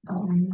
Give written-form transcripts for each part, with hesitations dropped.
Um,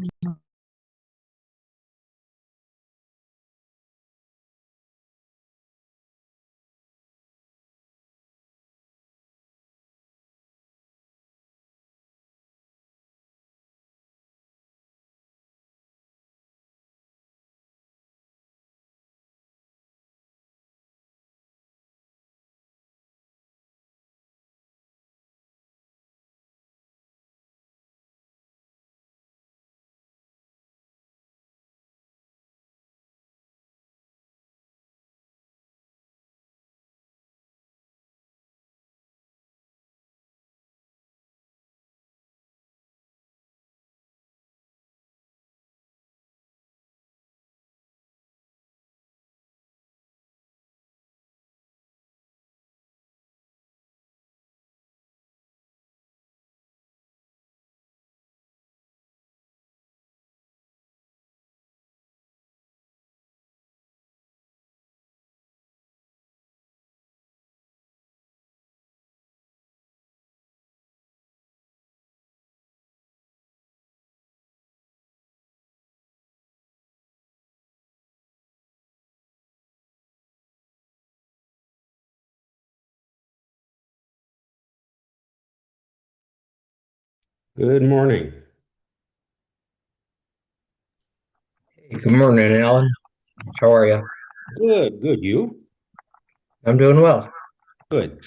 Good morning. Good morning, Alan. How are you? Good, good. You? I'm doing well. Good.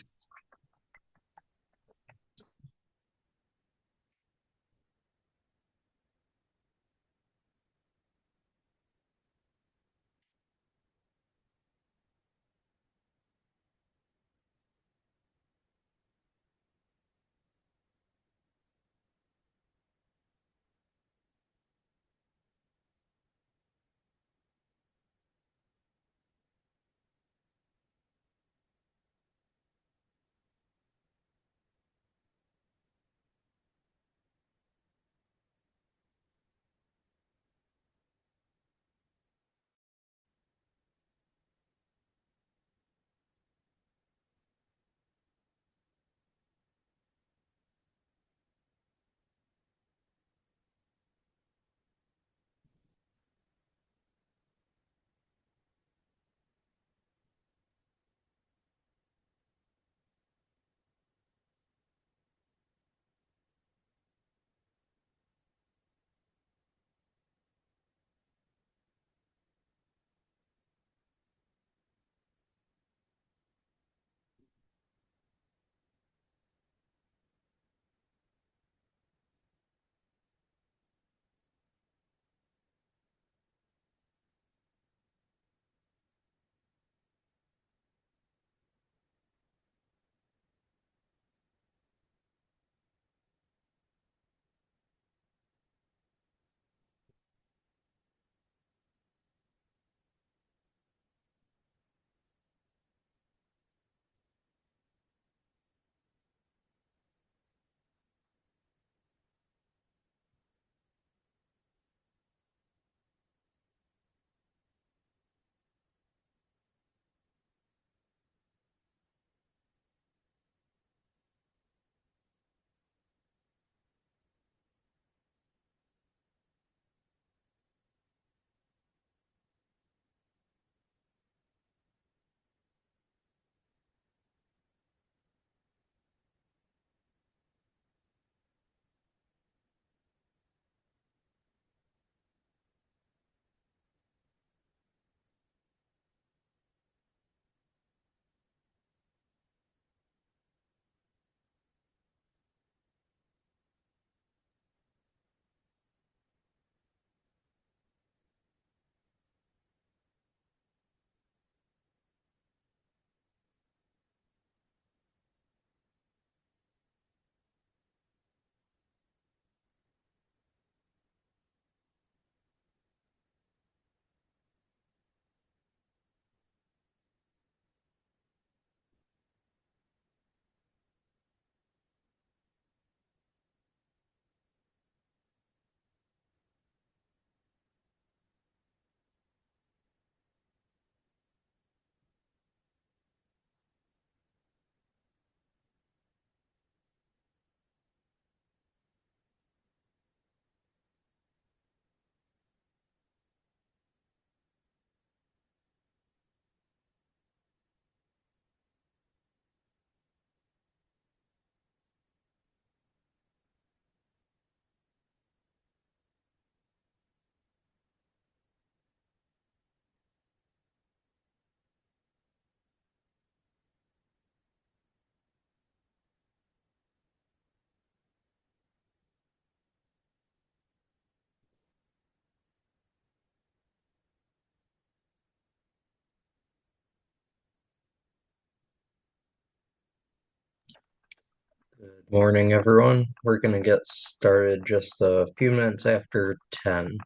Good morning, everyone. We're going to get started just a few minutes after 10.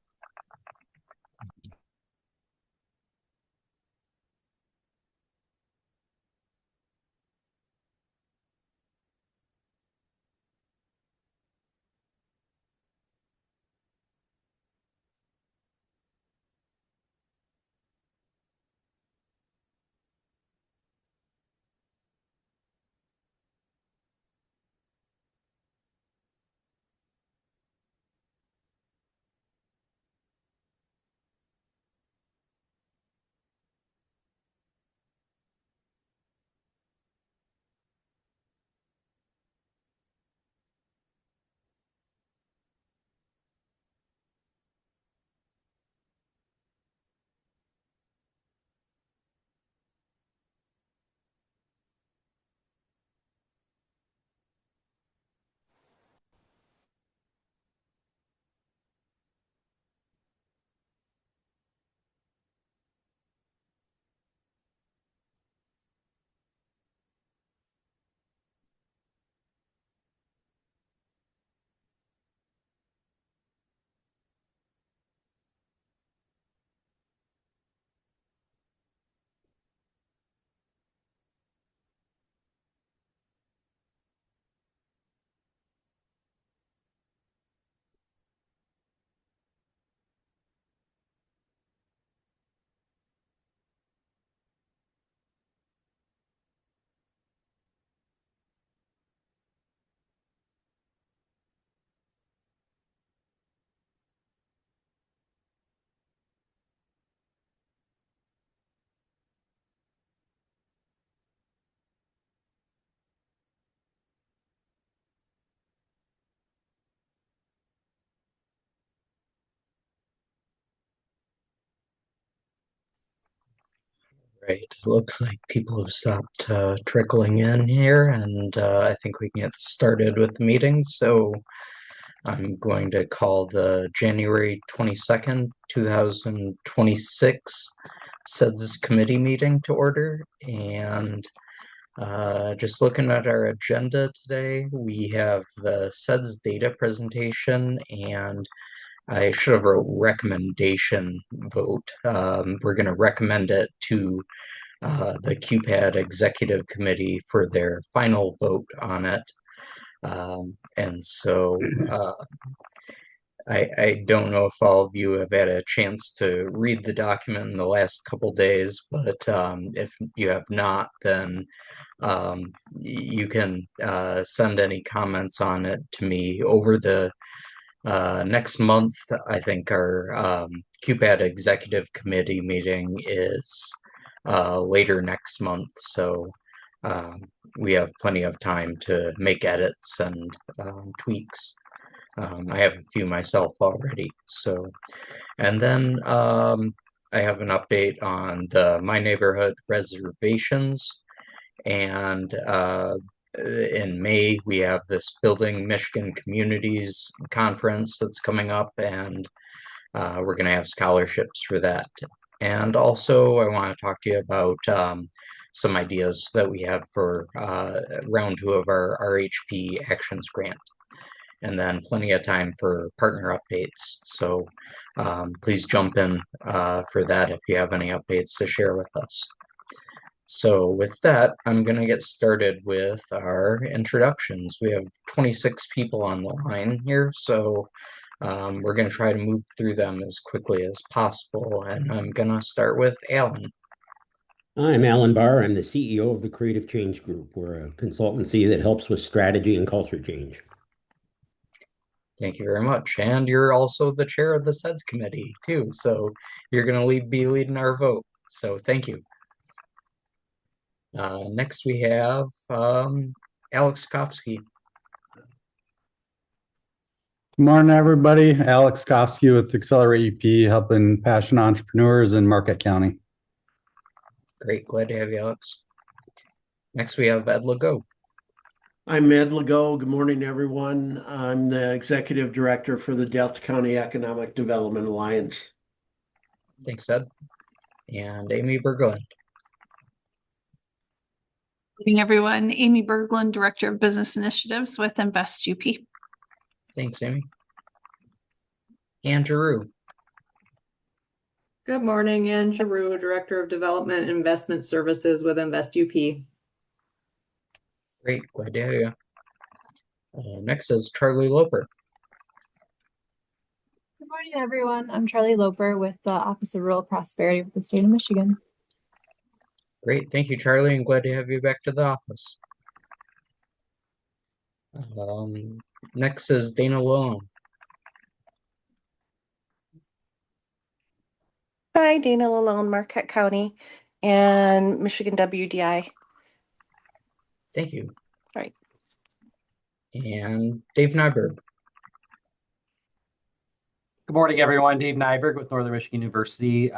Right. It looks like people have stopped trickling in here, and I think we can get started with the meeting. So I'm going to call the January 22nd, 2026 CEDS committee meeting to order. And just looking at our agenda today, we have the CEDS data presentation, and I should have wrote recommendation vote. We're going to recommend it to the QPAD Executive Committee for their final vote on it. And so I don't know if all of you have had a chance to read the document in the last couple days, but if you have not, then you can send any comments on it to me over the next month. I think our QPAD Executive Committee meeting is later next month, so um, we have plenty of time to make edits and tweaks. I have a few myself already, so and then I have an update on the My Neighborhood reservations. And in May, we have this Building Michigan Communities Conference that's coming up, and we're going to have scholarships for that. And also, I want to talk to you about some ideas that we have for round two of our RHP Actions Grant. And then plenty of time for partner updates. So please jump in for that if you have any updates to share with us. So with that, I'm going to get started with our introductions. We have 26 people on the line here, so we're going to try to move through them as quickly as possible. And I'm going to start with Alan. I'm Alan Barr. I'm the CEO of the Creative Change Group. We're a consultancy that helps with strategy and culture change. Thank you very much. And you're also the chair of the CEDS committee, too. So you're going to be leading our vote. So thank you. Next, we have Alex Kopsky. Good morning, everybody. Alex Kofsky with Accelerate EP, helping passion entrepreneurs in Marquette County. Great. Glad to have you, Alex. Next, we have Ed Legault. I'm Ed Legault. Good morning, everyone. I'm the Executive Director for the Delta County Economic Development Alliance. Thanks, Ed. And Amy Berglund. Evening, everyone. Amy Berglund, Director of Business Initiatives with Invest UP. Thanks, Amy. Ann Giroux. Good morning, Ann Giroux, Director of Development and Investment Services with Invest UP. Great, glad to have you. Next is Charlie Loper. Good morning, everyone. I'm Charlie Loper with the Office of Rural Prosperity for the state of Michigan. Great, thank you, Charlie, and glad to have you back to the office. Next is Dana Lalone. Hi, Dana Lalone, Marquette County and Michigan WDI. Thank you. All right. And Dave Nyberg. Good morning, everyone. Dave Nyberg with Northern Michigan University.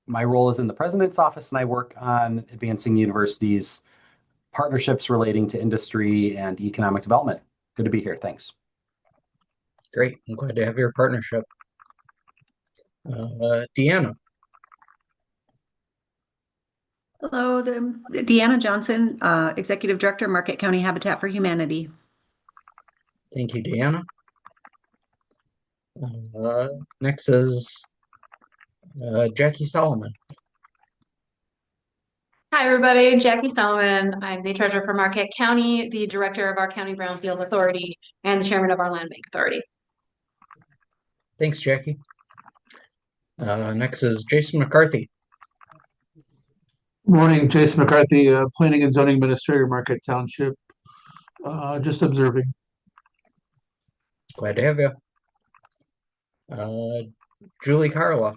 My role is in the president's office, and I work on advancing the university's partnerships relating to industry and economic development. Good to be here. Thanks. Great. I'm glad to have your partnership. Deanna. Hello, Deanna Johnson, Executive Director, Marquette County Habitat for Humanity. Thank you, Deanna. Next is Jackie Solomon. Hi, everybody. Jackie Solomon. I'm the treasurer for Marquette County, the director of our County Brownfield Authority, and the chairman of our Land Bank Authority. Thanks, Jackie. Next is Jason McCarthy. Good morning, Jason McCarthy, Planning and Zoning Administrator, Marquette Township. Just observing. Glad to have you. Julie Carla.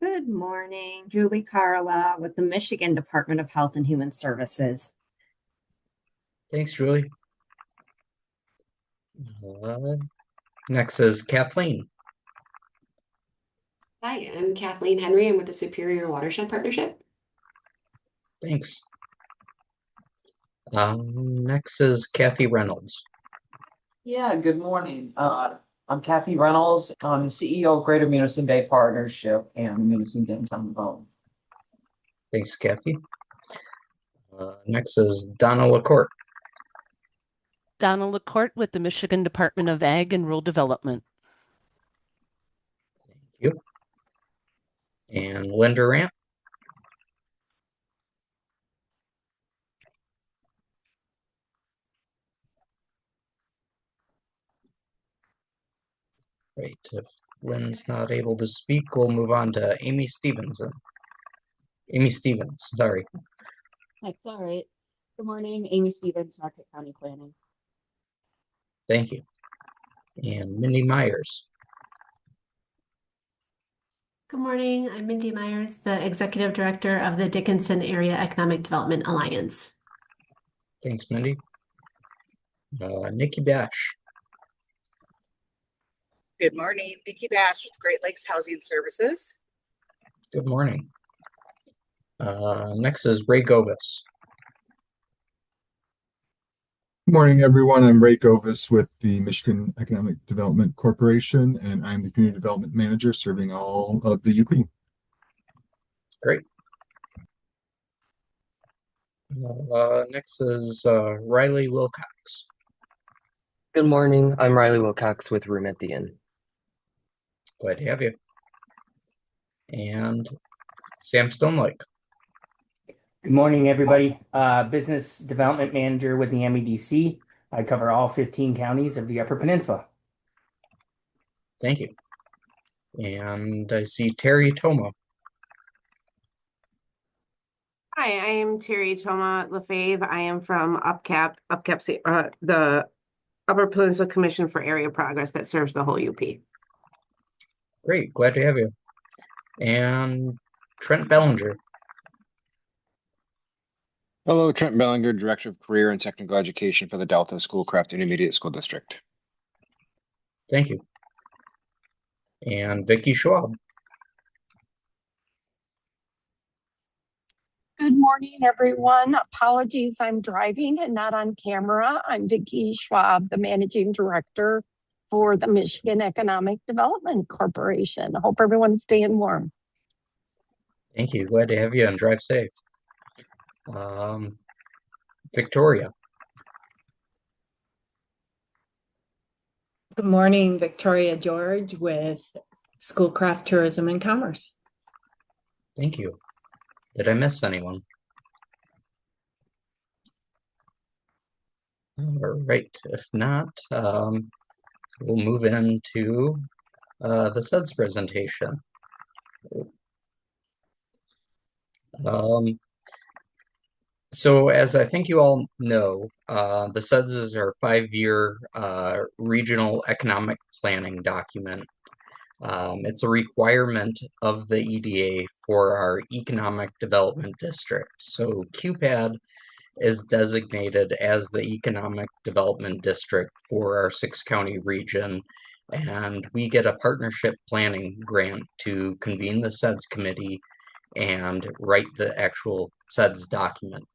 Good morning, Julie Carla with the Michigan Department of Health and Human Services. Thanks, Julie. Next is Kathleen. Hi, I'm Kathleen Henry. I'm with the Superior Watershed Partnership. Thanks. Next is Kathy Reynolds. Yeah, good morning. I'm Kathy Reynolds. I'm the CEO of Greater Munising Bay Partnership and Munising Downtown Development. Thanks, Kathy. Next is Donna LaCourte. Donna LaCourte with the Michigan Department of Ag and Rural Development. Thank you. And Linda Rant. Right, if Lynn's not able to speak, we'll move on to Amy Stevenson. Amy Stevens, sorry. That's all right. Good morning, Amy Stevens, Marquette County Planning. Thank you. And Mindy Myers. Good morning, I'm Mindy Myers, the Executive Director of the Dickinson Area Economic Development Alliance. Thanks, Mindy. Nikki Bash. Good morning, Nikki Bash with Great Lakes Housing Services. Good morning. Next is Ray Govis. Good morning, everyone. I'm Ray Govis with the Michigan Economic Development Corporation, and I'm the Community Development Manager serving all of the UP. Great. Next is Riley Wilcox. Good morning. I'm Riley Wilcox with Room at the Inn. Glad to have you. And Sam Stonelake. Good morning, everybody. Business Development Manager with the MEDC. I cover all 15 counties of the Upper Peninsula. Thank you. And I see Terry Toma. Hi, I am Terry Toma Lefebvre. I am from the Upper Peninsula Commission for Area Progress that serves the whole UP. Great, glad to have you. And Trent Bellinger. Hello, Trent Bellinger, Director of Career and Technical Education for the Delta Schoolcraft Intermediate School District. Thank you. And Vicki Schwab. Good morning, everyone. Apologies, I'm driving and not on camera. I'm Vicki Schwab, the Managing Director for the Michigan Economic Development Corporation. I hope everyone's staying warm. Thank you. Glad to have you and drive safe. Victoria. Good morning, Victoria George with Schoolcraft Tourism and Commerce. Thank you. Did I miss anyone? All right, if not, we'll move into the CEDS presentation. So as I think you all know, the CEDS is our 5-year regional economic planning document. It's a requirement of the EDA for our economic development district. So QPAD is designated as the economic development district for our 6-county region, and we get a partnership planning grant to convene the CEDS committee and write the actual CEDS document.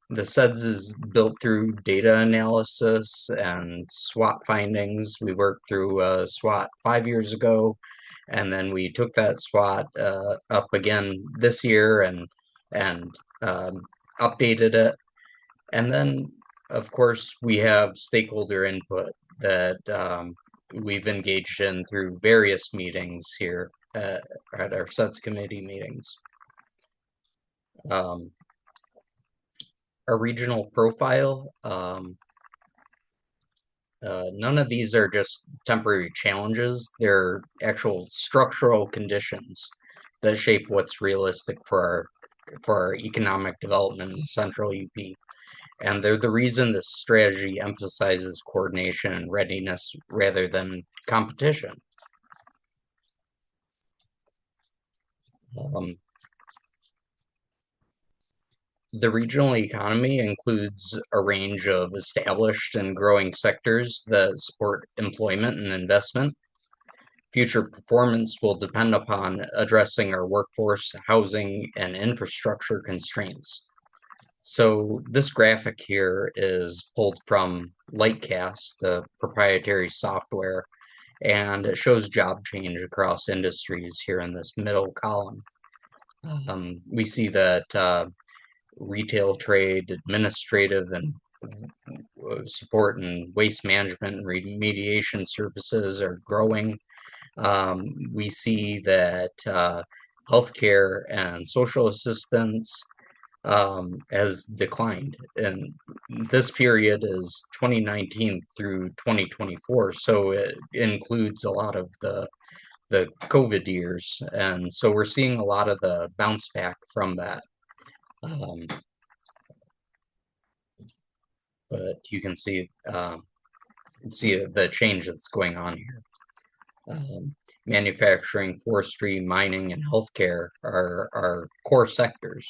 The CEDS is built through data analysis and SWOT findings. We worked through SWOT 5 years ago, and then we took that SWOT up again this year and updated it. And then, of course, we have stakeholder input that we've engaged in through various meetings here at our CEDS committee meetings. Our regional profile, none of these are just temporary challenges. They're actual structural conditions that shape what's realistic for our economic development in Central UP. And they're the reason this strategy emphasizes coordination and readiness rather than competition. The regional economy includes a range of established and growing sectors that support employment and investment. Future performance will depend upon addressing our workforce, housing, and infrastructure constraints. So this graphic here is pulled from Lightcast, the proprietary software, and it shows job change across industries here in this middle column. We see that retail, trade, administrative, and support and waste management and remediation services are growing. We see that healthcare and social assistance has declined, and this period is 2019 through 2024, so it includes a lot of the COVID years, and so we're seeing a lot of the bounce back from that. But you can see the change that's going on here. Manufacturing, forestry, mining, and healthcare are core sectors.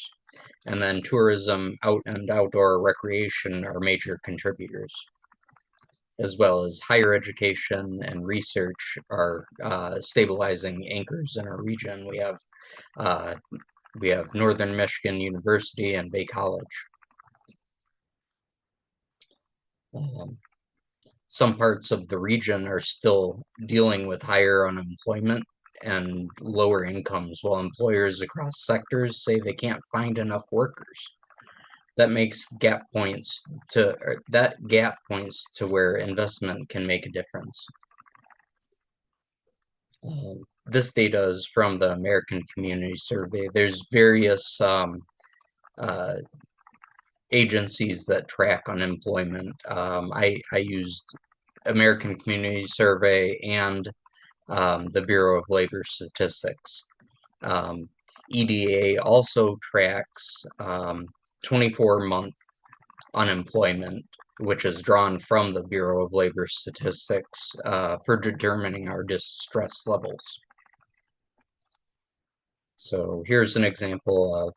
And then tourism, outdoor recreation are major contributors, as well as higher education and research are stabilizing anchors in our region. We have Northern Michigan University and Bay College. Some parts of the region are still dealing with higher unemployment and lower incomes, while employers across sectors say they can't find enough workers. That gap points to where investment can make a difference. This data is from the American Community Survey. There's various agencies that track unemployment. I used American Community Survey and the Bureau of Labor Statistics. EDA also tracks 24-month unemployment, which is drawn from the Bureau of Labor Statistics for determining our distress levels. So here's an example of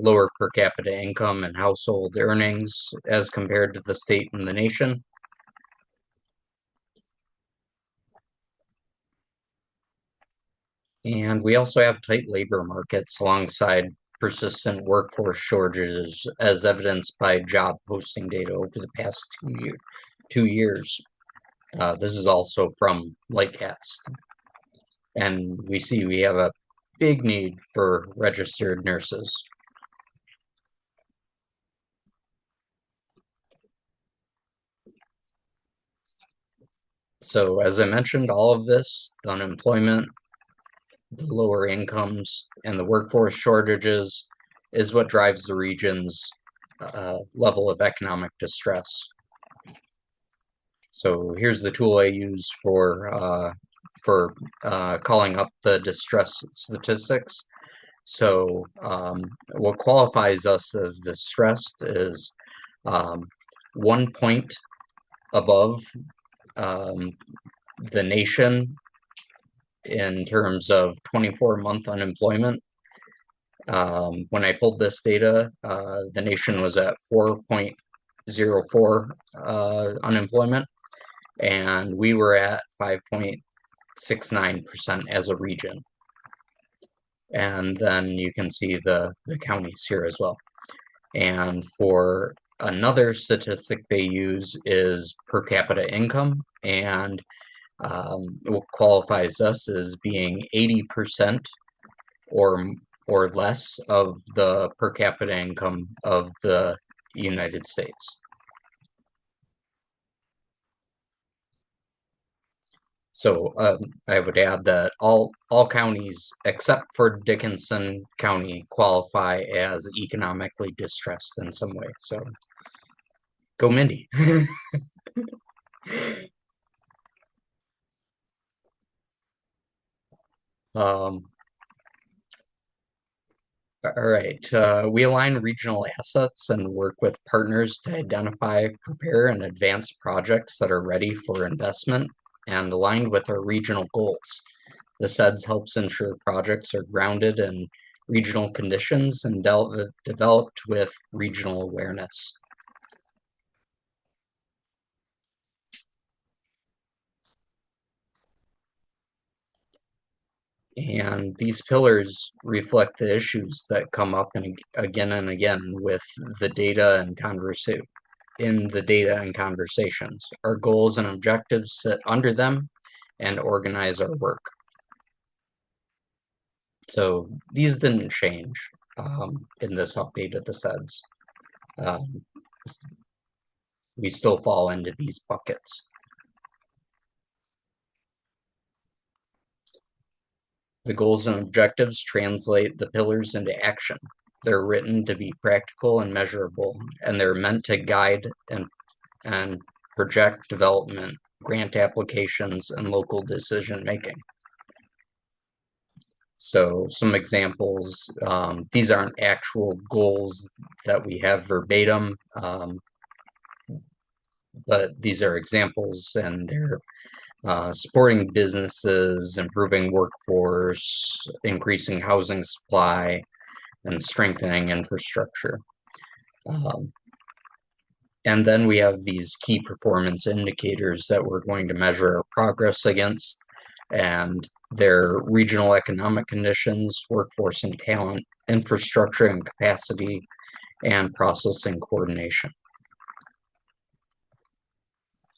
lower per capita income and household earnings as compared to the state and the nation. And we also have tight labor markets alongside persistent workforce shortages, as evidenced by job posting data over the past 2 years. This is also from Lightcast. And we have a big need for registered nurses. So as I mentioned, all of this, the unemployment, the lower incomes, and the workforce shortages is what drives the region's level of economic distress. So here's the tool I use for calling up the distress statistics. So what qualifies us as distressed is 1 point above the nation in terms of 24-month unemployment. When I pulled this data, the nation was at 4.04 unemployment, and we were at 5.69% as a region. And then you can see the counties here as well. And for another statistic they use is per capita income, and what qualifies us as being 80% or less of the per capita income of the United States. So I would add that all counties except for Dickinson County qualify as economically distressed in some way. So go Mindy. All right, we align regional assets and work with partners to identify, prepare, and advance projects that are ready for investment and aligned with our regional goals. The CEDS helps ensure projects are grounded in regional conditions and developed with regional awareness. And these pillars reflect the issues that come up again and again with the data and conversations. Our goals and objectives sit under them and organize our work. So these didn't change in this update of the CEDS. We still fall into these buckets. The goals and objectives translate the pillars into action. They're written to be practical and measurable, and they're meant to guide and project development, grant applications, and local decision making. So some examples, these aren't actual goals that we have verbatim, but these are examples, and they're supporting businesses, improving workforce, increasing housing supply, and strengthening infrastructure. And then we have these key performance indicators that we're going to measure our progress against, and their regional economic conditions, workforce and talent, infrastructure and capacity, and processing coordination.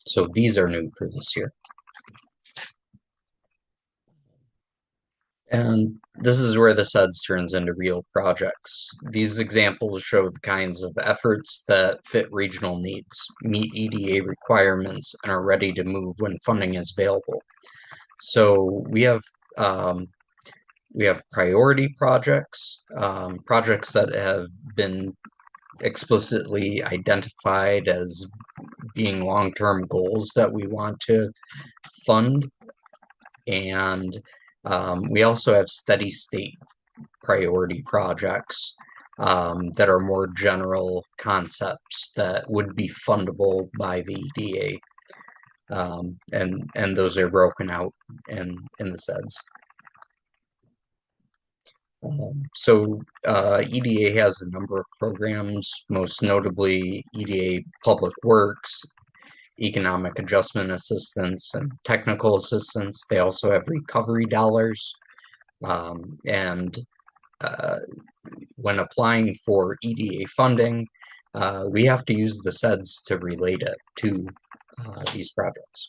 So these are new for this year. And this is where the CEDS turns into real projects. These examples show the kinds of efforts that fit regional needs, meet EDA requirements, and are ready to move when funding is available. So we have priority projects, projects that have been explicitly identified as being long-term goals that we want to fund, and we also have steady state priority projects that are more general concepts that would be fundable by the EDA. And those are broken out in the CEDS. So EDA has a number of programs, most notably EDA Public Works, Economic Adjustment Assistance, and Technical Assistance. They also have recovery dollars. And when applying for EDA funding, we have to use the CEDS to relate it to these projects.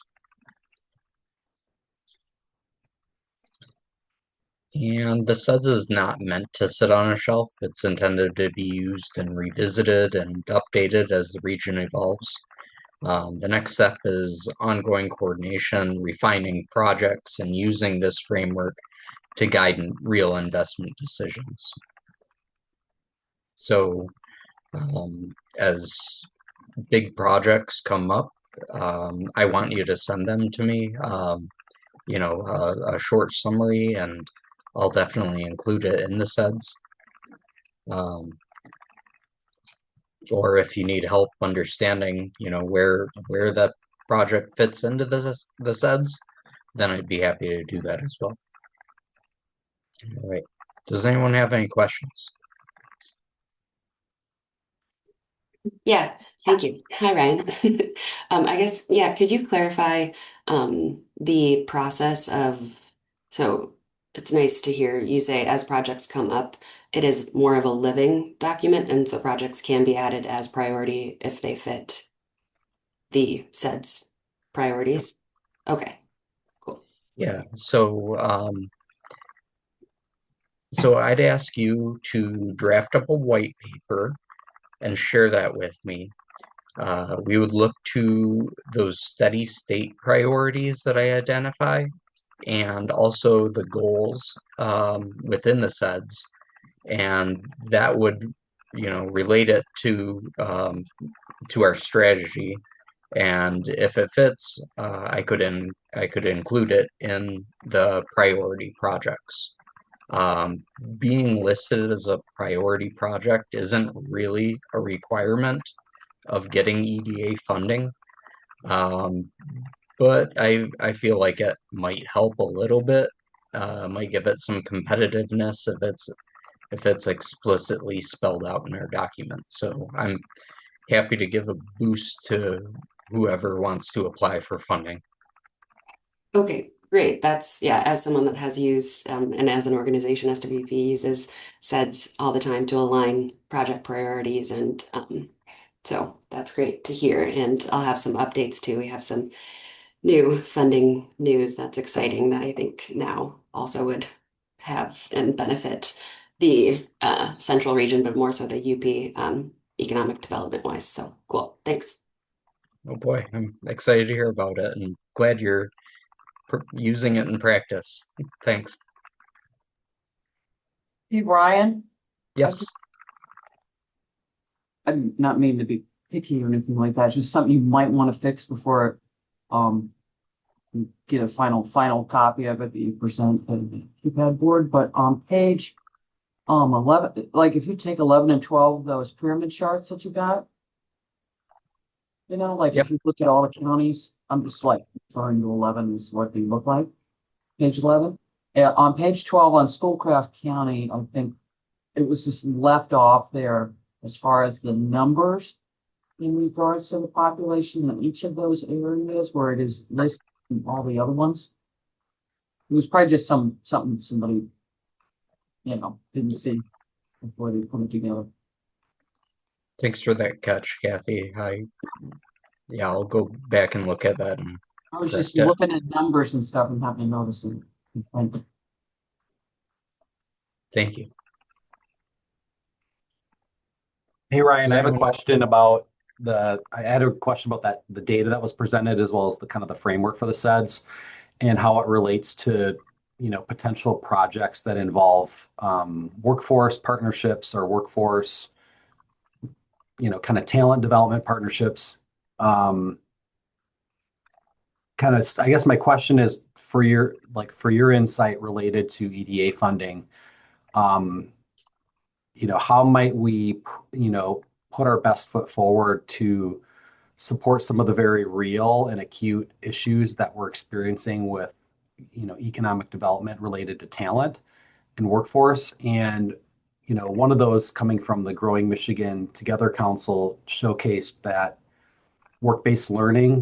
And the CEDS is not meant to sit on a shelf. It's intended to be used and revisited and updated as the region evolves. The next step is ongoing coordination, refining projects, and using this framework to guide real investment decisions. So, as big projects come up, I want you to send them to me, a short summary, and I'll definitely include it in the CEDS. Or if you need help understanding, where that project fits into the CEDS, then I'd be happy to do that as well. All right. Does anyone have any questions? Yeah, thank you. Hi, Ryan. I guess, yeah, could you clarify the process of, so it's nice to hear you say as projects come up, it is more of a living document, and so projects can be added as priority if they fit the CEDS priorities. Okay, cool. Yeah, so I'd ask you to draft up a white paper and share that with me. We would look to those steady state priorities that I identify and also the goals within the CEDS, and that would, relate it to our strategy. And if it fits, I could include it in the priority projects. Being listed as a priority project isn't really a requirement of getting EDA funding, but I feel like it might help a little bit. Might give it some competitiveness if it's explicitly spelled out in our document. So I'm happy to give a boost to whoever wants to apply for funding. Okay, great. That's, yeah, as someone that has used, and as an organization, SWP uses CEDS all the time to align project priorities. And so that's great to hear. And I'll have some updates too. We have some new funding news that's exciting that I think now also would have and benefit the central region, but more so the UP economic development wise. So cool. Thanks. Oh boy, I'm excited to hear about it and glad you're using it in practice. Thanks. Hey, Brian, Yes. I'm not meaning to be picky or anything like that. It's just something you might want to fix before you get a final copy of it that you present to the keypad board. But on page 11, like if you take 11 and 12, those pyramid charts that you got, like Yep. if you look at all the counties, I'm just like referring to 11 is what they look like. Page 11. On page 12 on Schoolcraft County, I think it was just left off there as far as the numbers in regards to the population in each of those areas where it is listed in all the other ones. It was probably just something somebody, didn't see before they put it together. Thanks for that catch, Kathy. Yeah, I'll go back and look at that and I was correct just it. looking at numbers and stuff and happened to notice it. Thanks. Thank you. Hey, Ryan, I have a Someone- question about the data that was presented as well as the kind of the framework for the CEDS and how it relates to, potential projects that involve workforce partnerships or workforce, kind of talent development partnerships. I guess my question is for your insight related to EDA funding, how might we, put our best foot forward to support some of the very real and acute issues that we're experiencing with, economic development related to talent and workforce. And, one of those coming from the Growing Michigan Together Council showcased that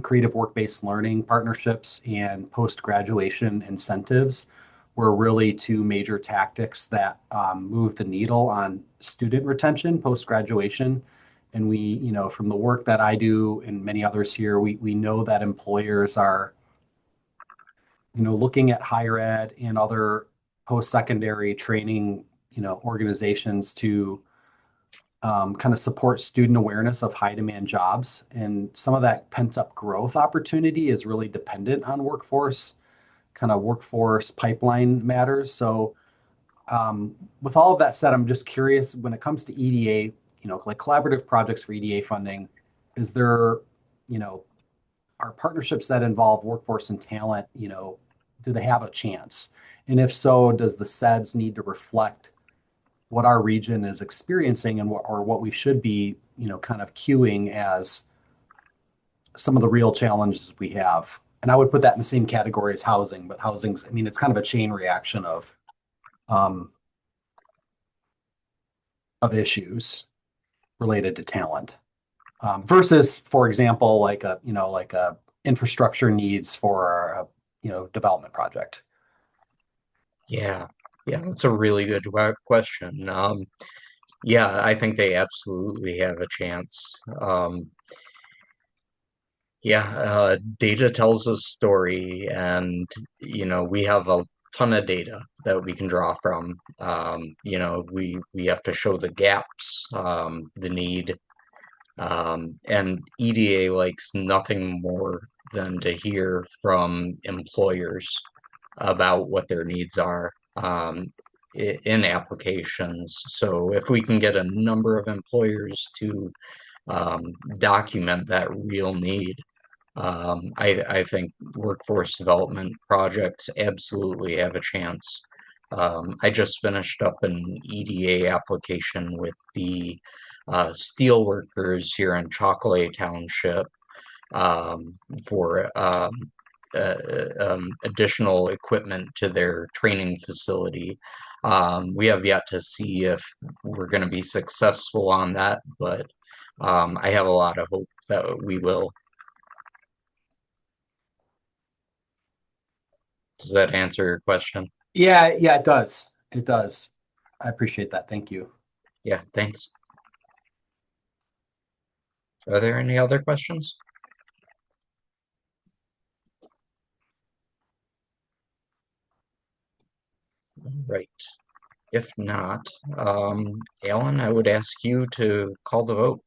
creative work-based learning partnerships and post-graduation incentives were really two major tactics that move the needle on student retention post-graduation. And we, from the work that I do and many others here, we know that employers are, looking at higher ed and other post-secondary training, organizations to kind of support student awareness of high demand jobs. And some of that pent up growth opportunity is really dependent on workforce pipeline matters. So with all of that said, I'm just curious when it comes to EDA, like collaborative projects for EDA funding, is there, are partnerships that involve workforce and talent, do they have a chance? And if so, does the CEDS need to reflect what our region is experiencing and what we should be, kind of queuing as some of the real challenges we have? And I would put that in the same category as housing, but housing's, it's kind of a chain reaction of issues related to talent versus, for example, like a infrastructure needs for a development project. Yeah, that's a really good question. Yeah, I think they absolutely have a chance. Data tells a story, and we have a ton of data that we can draw from. We have to show the gaps, the need, and EDA likes nothing more than to hear from employers about what their needs are in applications. So if we can get a number of employers to document that real need, I think workforce development projects absolutely have a chance. I just finished up an EDA application with the steel workers here in Chocolate Township for additional equipment to their training facility. We have yet to see if we're going to be successful on that, but I have a lot of hope that we will. Does that answer your question? Yeah, it does. It does. I appreciate that. Thank you. Yeah, thanks. Are there any other questions? Right. If not, Alan, I would ask you to call the vote.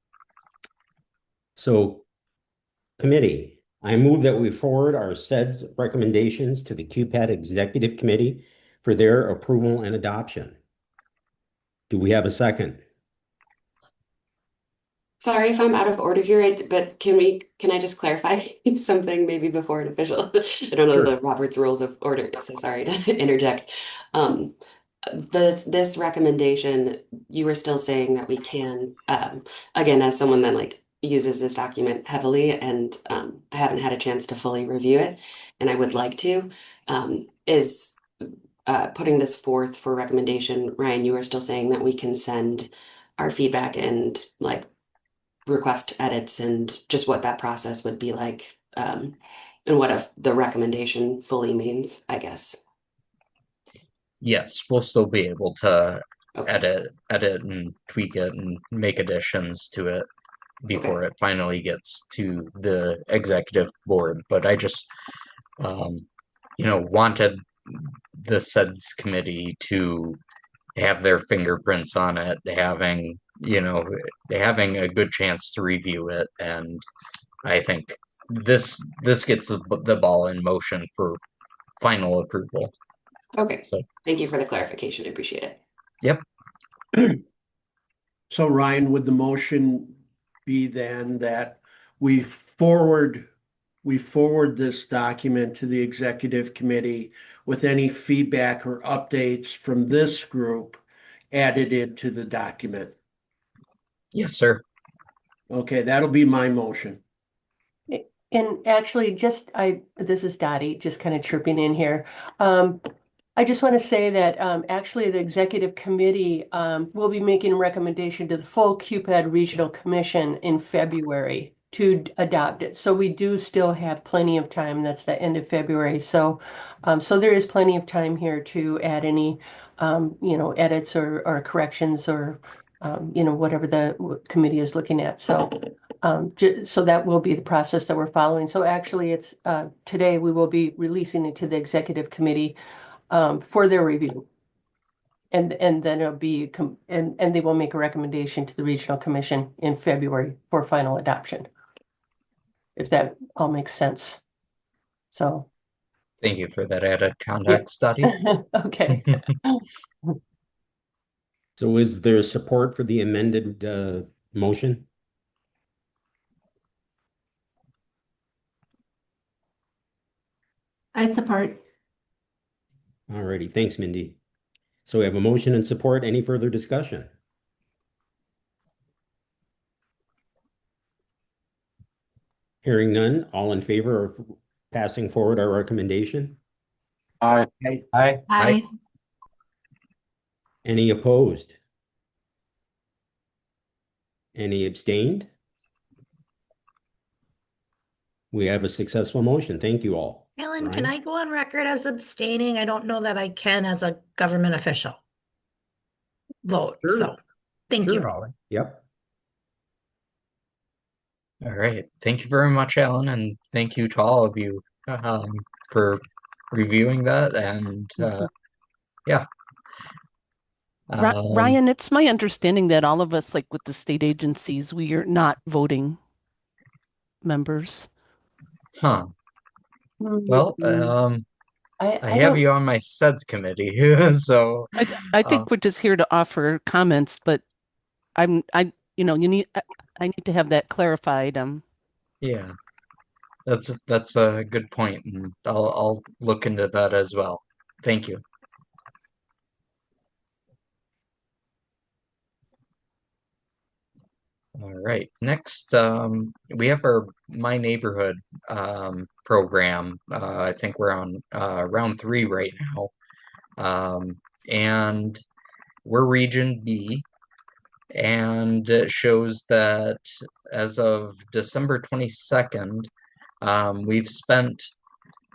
So, committee, I move that we forward our CEDS recommendations to the QPAD Executive Committee for their approval and adoption. Do we have a second? Sorry if I'm out of order here, but can I just clarify something maybe before an official? I don't know Sure. the Robert's Rules of Order, so sorry to interject. This recommendation, you were still saying that we can, again, as someone that like uses this document heavily and I haven't had a chance to fully review it, and I would like to, is putting this forth for recommendation. Ryan, you were still saying that we can send our feedback and like request edits and just what that process would be like, and what if the recommendation fully means, I guess. Yes, we'll still be able to edit and tweak it and make additions to it before it finally gets to the executive board. But I just, wanted the CEDS committee to have their fingerprints on it, having a good chance to review it, and I think this gets the ball in motion for final approval. Okay, thank you for the clarification. I appreciate it. Yep. So Ryan, would the motion be then that we forward this document to the executive committee with any feedback or updates from this group added into the document? Yes, sir. Okay, that'll be my motion. And actually, this is Dottie, just kind of chirping in here. I just want to say that actually the executive committee will be making a recommendation to the full QPAD Regional Commission in February to adopt it. So we do still have plenty of time. That's the end of February. So there is plenty of time here to add any, edits or corrections or, whatever the committee is looking at. So that will be the process that we're following. So actually it's today we will be releasing it to the executive committee for their review. and then it'll be, and they will make a recommendation to the Regional Commission in February for final adoption. If that all makes sense. So. Thank you for that added context, Dottie. Okay. So is there support for the amended motion? I support. All righty, thanks, Mindy. So we have a motion and support. Any further discussion? Hearing none, all in favor of passing forward our recommendation? Aye. Aye. Aye. Any opposed? Any abstained? We have a successful motion. Thank you all. Ellen, can Brian? I go on record as abstaining? I don't know that I can as a government official vote. Sure. So thank Sure, you. Holly. Yep. All right. Thank you very much, Alan, and thank you to all of you for reviewing that. And yeah. Ryan, it's my understanding that all of us, like with the state agencies, we are not voting members. Huh. Well, I have don't- you on my CEDS committee, so I think we're just here to offer comments, but I need to have that clarified. yeah, that's a good point, and I'll look into that as well. Thank you. All right. Next, we have our My Neighborhood program. I think we're on round 3 right now. And we're Region B, and it shows that as of December 22nd, we've spent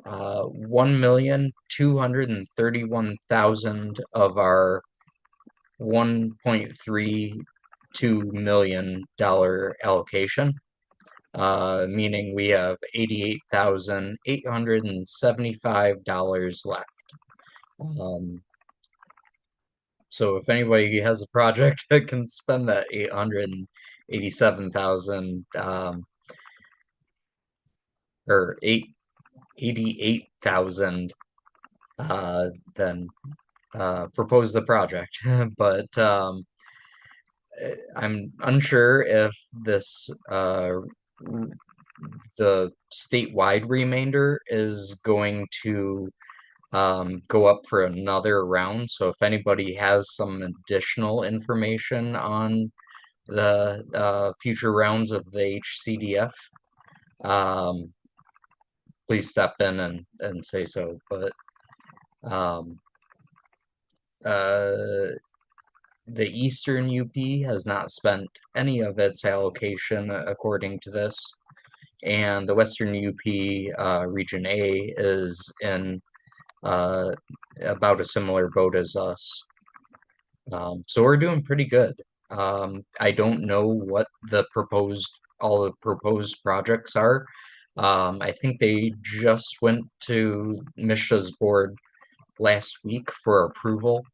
1,231,000 of our $1.32 million allocation, meaning we have $88,875 left. So if anybody has a project that can spend that 887,000 or 88,000, then propose the project. But I'm unsure if this the statewide remainder is going to go up for another round. So if anybody has some additional information on the future rounds of the HCDF, please step in and say so. But the Eastern UP has not spent any of its allocation according to this, and the Western UP Region A is in about a similar boat as us. So we're doing pretty good. I don't know what all the proposed projects are. I think they just went to MISHA's board last week for approval.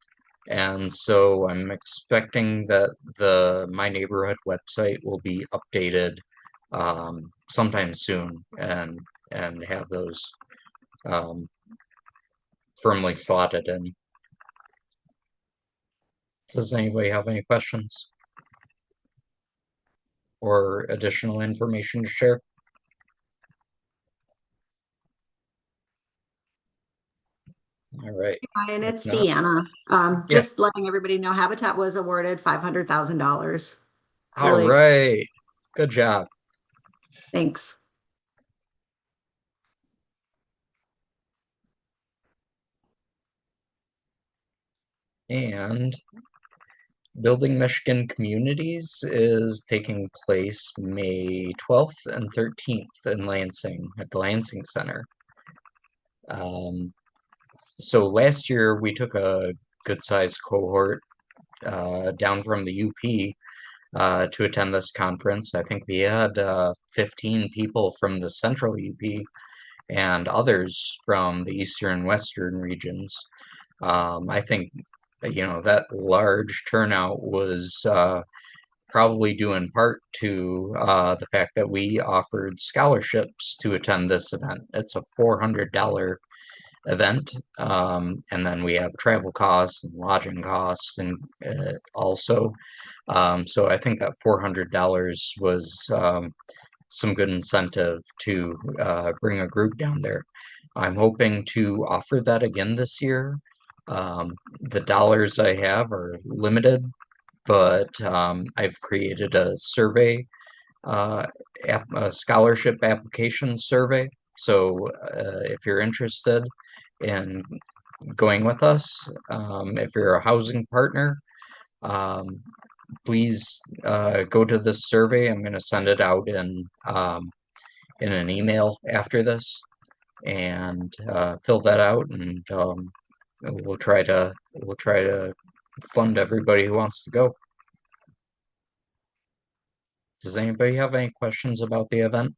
And so I'm expecting that the My Neighborhood website will be updated sometime soon and have those firmly slotted in. Does anybody have any questions or additional information to share? All right. Ryan, it's If not- Deanna. Yeah. Just letting everybody know Habitat was awarded $500,000. All right. Good job. Thanks. And Building Michigan Communities is taking place May 12th and 13th in Lansing at the Lansing Center. So last year we took a good-sized cohort down from the UP to attend this conference. I think we had 15 people from the Central UP and others from the Eastern and Western regions. I think that large turnout was probably due in part to the fact that we offered scholarships to attend this event. It's a $400 event, and then we have travel costs and lodging costs, and also, so I think that $400 was some good incentive to bring a group down there. I'm hoping to offer that again this year. The dollars I have are limited, but I've created a survey, a scholarship application survey. So if you're interested in going with us, if you're a housing partner, please go to this survey. I'm going to send it out in an email after this, and fill that out, and we'll try to fund everybody who wants to go. Does anybody have any questions about the event?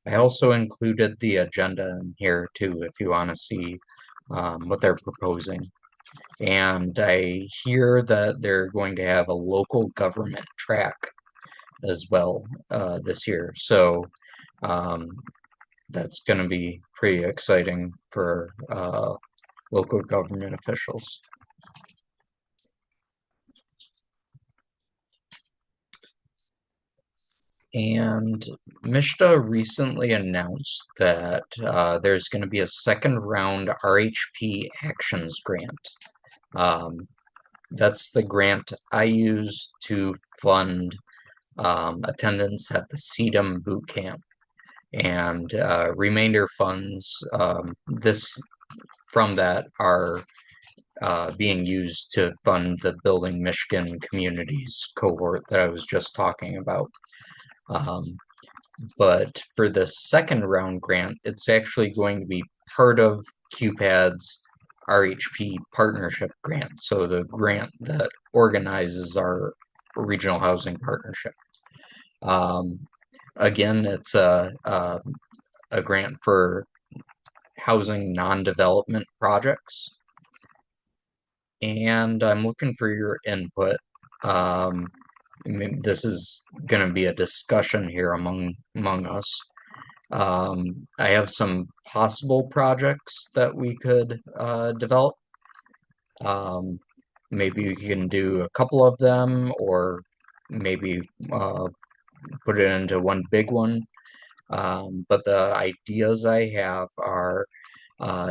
I also included the agenda in here too, if you want to see what they're proposing. And I hear that they're going to have a local government track as well this year. So that's going to be pretty exciting for local government officials. And MISTA recently announced that there's going to be a second round RHP Actions grant. That's the grant I use to fund attendance at the CEDM boot camp, and remainder funds from that are being used to fund the Building Michigan Communities cohort that I was just talking about. But for the second round grant, it's actually going to be part of QPAD's RHP partnership grant. So the grant that organizes our regional housing partnership. Again, it's a grant for housing non-development projects. And I'm looking for your input. This is going to be a discussion here among us. I have some possible projects that we could develop. Maybe we can do a couple of them, or maybe put it into one big one. But the ideas I have are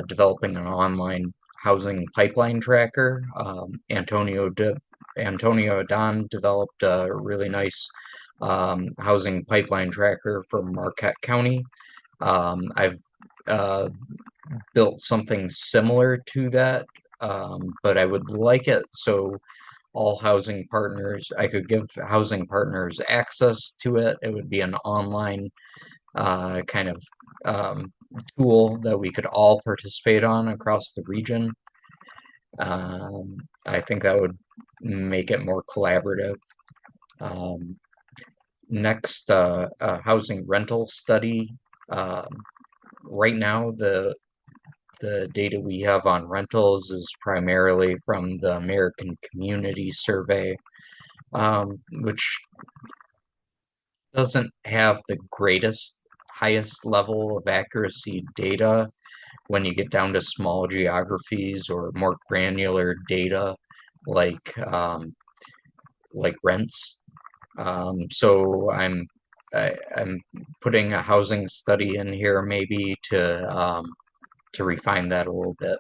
developing an online housing pipeline tracker. Antonio Don developed a really nice housing pipeline tracker for Marquette County. I've built something similar to that, but I would like it so all housing partners, I could give housing partners access to it. It would be an online kind of tool that we could all participate on across the region. I think that would make it more collaborative. Next, housing rental study. Right now, the data we have on rentals is primarily from the American Community Survey, which doesn't have the highest level of accuracy data when you get down to small geographies or more granular data like rents. So I'm putting a housing study in here maybe to refine that a little bit.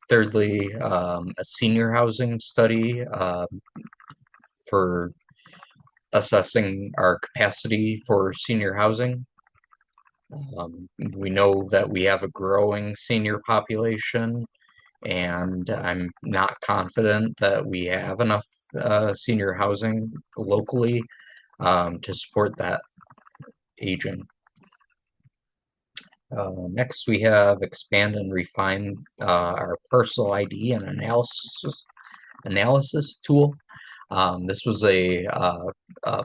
Thirdly, a senior housing study for assessing our capacity for senior housing. We know that we have a growing senior population, and I'm not confident that we have enough senior housing locally to support that aging. Next, we have expand and refine our parcel ID and analysis tool. This was a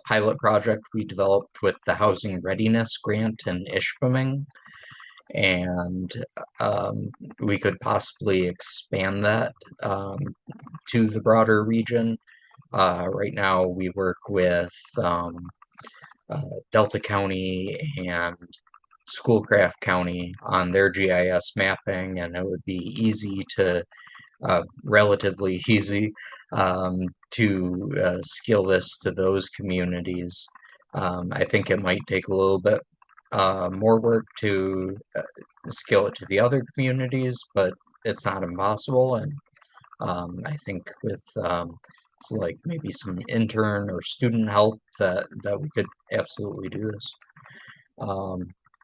pilot project we developed with the Housing Readiness Grant in Ishpeming. and we could possibly expand that to the broader region. Right now, we work with Delta County and Schoolcraft County on their GIS mapping, and it would be easy to relatively easy to scale this to those communities. I think it might take a little bit more work to scale it to the other communities, but it's not impossible. And I think with like maybe some intern or student help that we could absolutely do this.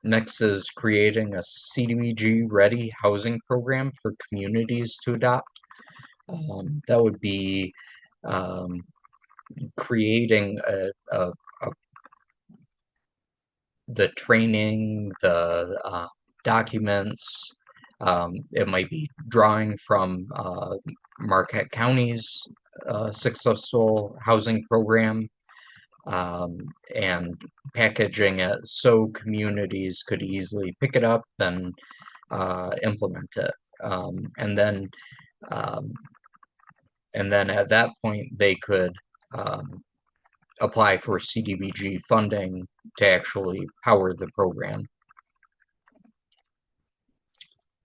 Next is creating a CDBG ready housing program for communities to adopt. That would be creating the training, the documents. It might be drawing from Marquette County's successful housing program and packaging it so communities could easily pick it up and implement it. And then at that point, they could apply for CDBG funding to actually power the program.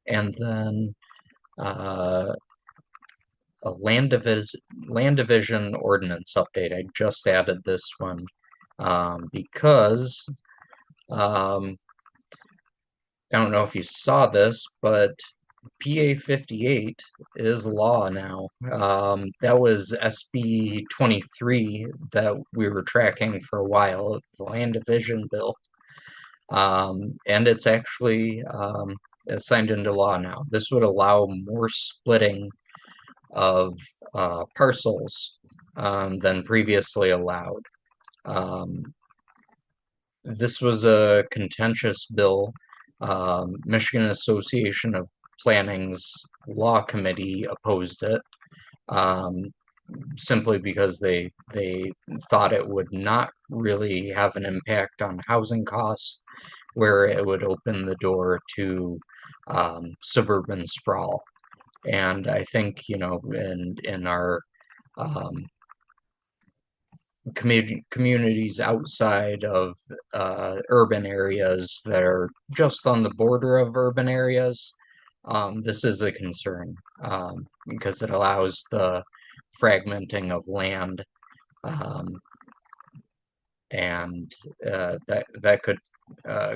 And then a land division ordinance update. I just added this one because I don't know if you saw this, but PA 58 is law now. That was SB 23 that we were tracking for a while, the land division bill. And it's actually signed into law now. This would allow more splitting of parcels than previously allowed. This was a contentious bill. Michigan Association of Planning's law committee opposed it simply because they thought it would not really have an impact on housing costs, where it would open the door to suburban sprawl. And I think, you know, in our communities outside of urban areas that are just on the border of urban areas, this is a concern because it allows the fragmenting of land, and that could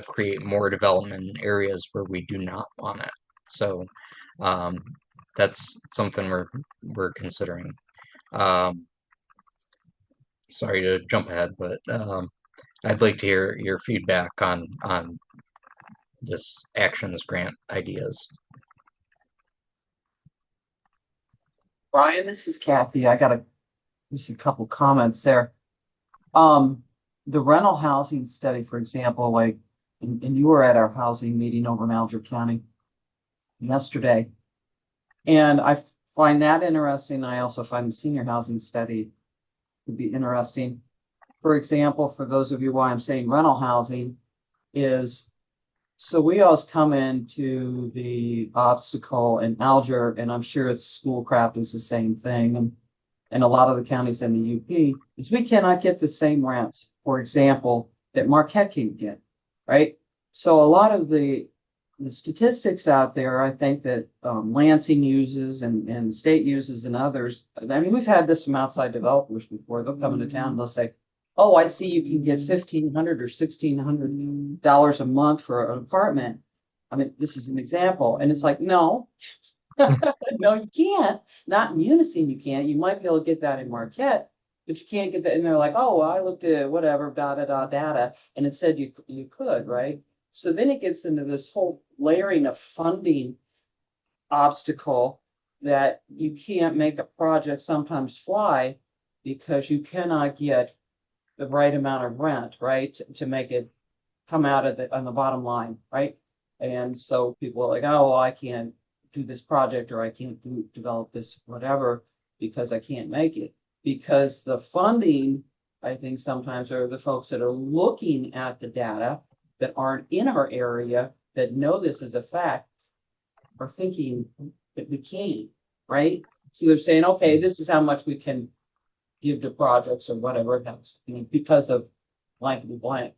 create more development in areas where we do not want it. So that's something we're considering. Sorry to jump ahead, but I'd like to hear your feedback on this actions grant ideas. Brian, this is Kathy. I got just a couple comments there. The rental housing study, for example, like, and you were at our housing meeting over in Alger County yesterday, and I find that interesting. I also find the senior housing study to be interesting. For example, for those of you why I'm saying rental housing is, so we always come into the obstacle in Alger, and I'm sure it's Schoolcraft is the same thing, and a lot of the counties in the UP, is we cannot get the same rents, for example, that Marquette can get, right? So a lot of the statistics out there, I think that Lansing uses and the state uses and others. I mean, we've had this from outside developers before. They'll come into town and they'll say, "Oh, I see you can get $1,500 or $1,600 a month for an apartment." I mean, this is an example, and it's like, no, no, you can't. Not in Unison, you can't. You might be able to get that in Marquette, but you can't get that. And they're like, "Oh, well, I looked at whatever data, and it said you could, right?" So then it gets into this whole layering of funding obstacle that you can't make a project sometimes fly because you cannot get the right amount of rent, right, to make it come out of on the bottom line, right? And so people are like, "Oh, well, I can't do this project, or I can't develop this whatever because I can't make it." Because the funding, I think sometimes, are the folks that are looking at the data that aren't in our area that know this as a fact are thinking that we can't, right? So they're saying, okay, this is how much we can give to projects or whatever it happens to be because of blank and blank.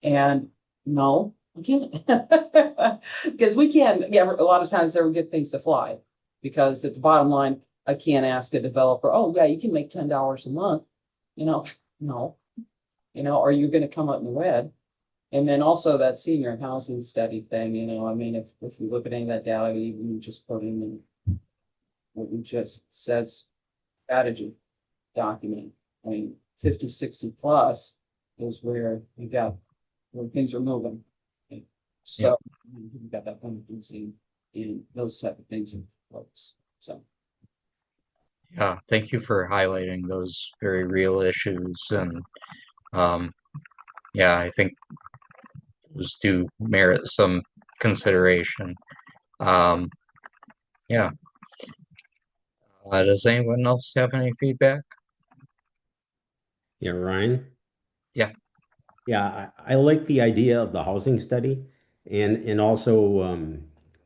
And no, we can't. Because we can't, yeah, a lot of times there will get things to fly. Because at the bottom line, I can't ask a developer, oh yeah, you can make $10 a month. No, or you're gonna come up in the red. And then also that senior housing study thing, I mean, if you look at any of that data, even just put in what we just said, strategy document. I mean, 50, 60 plus is where things are moving. So we got that competency in those type of things in folks. So Yeah, thank you for highlighting those very real issues. And yeah, I think those do merit some consideration. Yeah. Does anyone else have any feedback? Yeah, Ryan? Yeah. Yeah, I like the idea of the housing study and also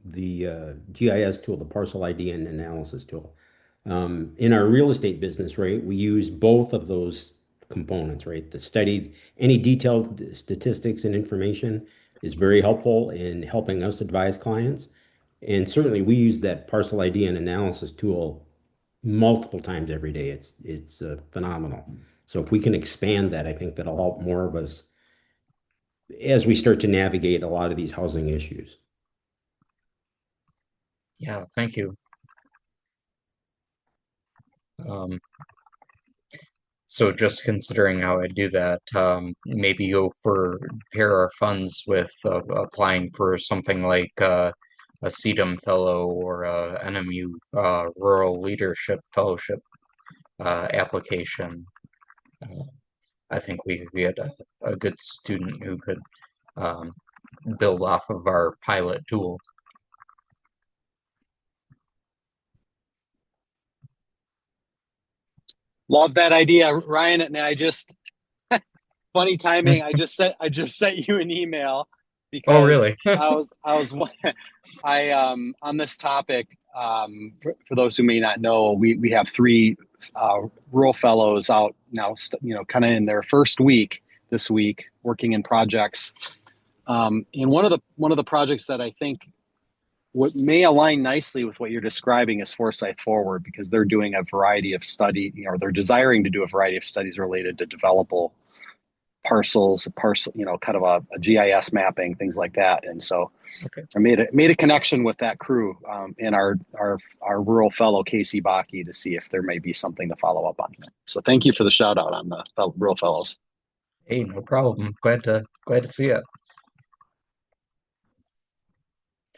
the GIS tool, the parcel ID and analysis tool. In our real estate business, right, we use both of those components, right? The study, any detailed statistics and information is very helpful in helping us advise clients. And certainly we use that parcel ID and analysis tool multiple times every day. It's phenomenal. So if we can expand that, I think that'll help more of us as we start to navigate a lot of these housing issues. Yeah, thank you. So just considering how I do that, maybe pair our funds with applying for something like a CEDM fellow or a NMU Rural Leadership Fellowship application. I think we could get a good student who could build off of our pilot tool. Love that idea, Ryan. And I just funny timing. I just sent you an email because Oh, really? I on this topic. For those who may not know, we have 3 rural fellows out now, kind of in their first week this week, working in projects. And one of the projects that I think what may align nicely with what you're describing is Foresight Forward, because they're doing a variety of they're desiring to do a variety of studies related to developable parcels, kind of a GIS mapping, things like that. And so I made a connection with that crew and our rural fellow Casey Baki to see if there may be something to follow up on. So thank you for the shout out on the rural fellows. Hey, no problem. Glad to see it.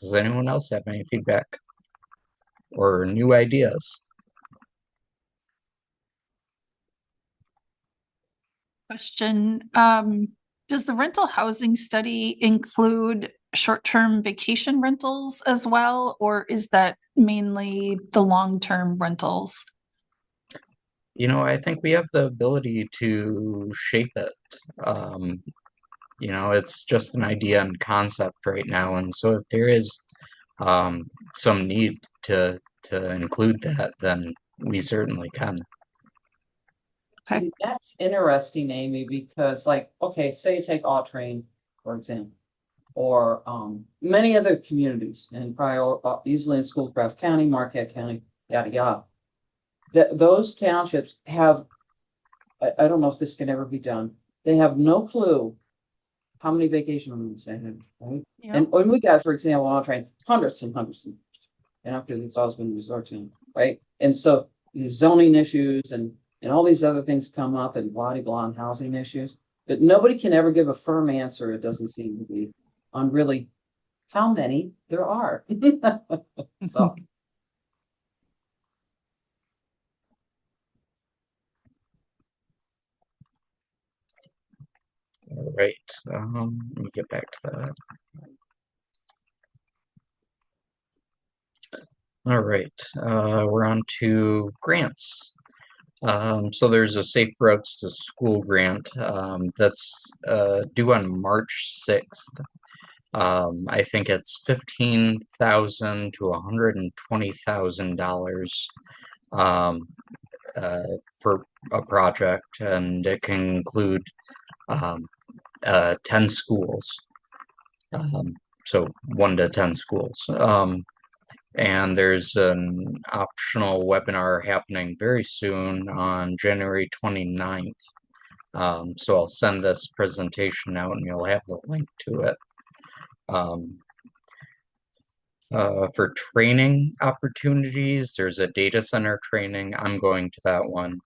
Does anyone else have any feedback or new ideas? Question. Does the rental housing study include short-term vacation rentals as well, or is that mainly the long-term rentals? I think we have the ability to shape it. It's just an idea and concept right now. And so if there is some need to include that, then we certainly can. Okay. That's interesting, Amy, because say you take Autrain, for example, or many other communities, and probably easily in Schoolcraft County, Marquette County, yada yada. Those townships have, I don't know if this can ever be done. They have no clue how many vacation rooms they have, right? Yeah. And when we got, for example, Autrain, hundreds and hundreds, and after this all been resort to, right? And so these zoning issues and all these other things come up and blah, blah, and housing issues, but nobody can ever give a firm answer, it doesn't seem to be, on really how many there are. So. All right, let me get back to that. All right, we're on to grants. So there's a Safe Routes to School grant that's due on March 6th. I think it's $15,000 to $120,000 for a project, and it can include 10 schools. So 1 to 10 schools. And there's an optional webinar happening very soon on January 29th. So I'll send this presentation out and you'll have the link to it. For training opportunities, there's a data center training. I'm going to that one.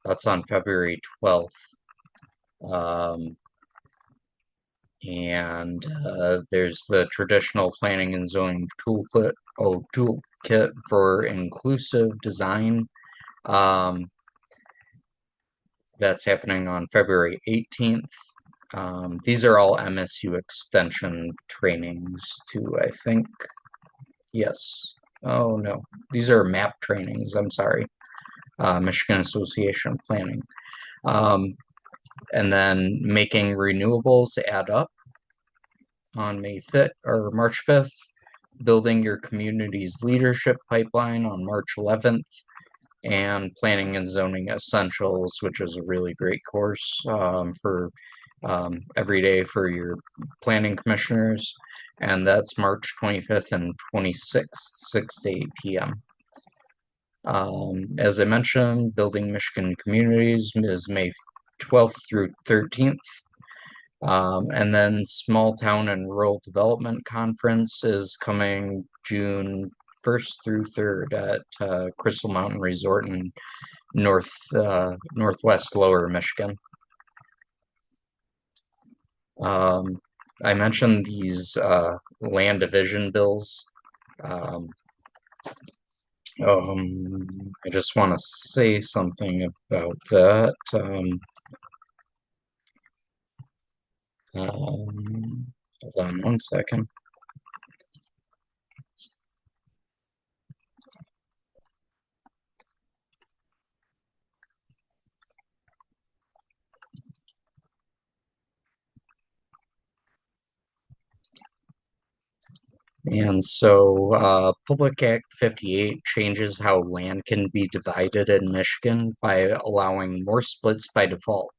That's on February 12th. And there's the traditional planning and zoning toolkit for inclusive design. That's happening on February 18th. These are all MSU extension trainings too, I think. Yes. Oh no, these are MAP trainings. I'm sorry. Michigan Association of Planning. And then making renewables add up on May 5th or March 5th. Building your community's leadership pipeline on March 11th. And planning and zoning essentials, which is a really great course for every day for your planning commissioners, and that's March 25th and 26th, 6 to 8 p.m. As I mentioned, Building Michigan Communities is May 12th through 13th. And then Small Town and Rural Development Conference is coming June 1st through 3rd at Crystal Mountain Resort in northwest Lower Michigan. I mentioned these land division bills. I just want to say something about that. Hold on 1 second. And so Public Act 58 changes how land can be divided in Michigan by allowing more splits by default.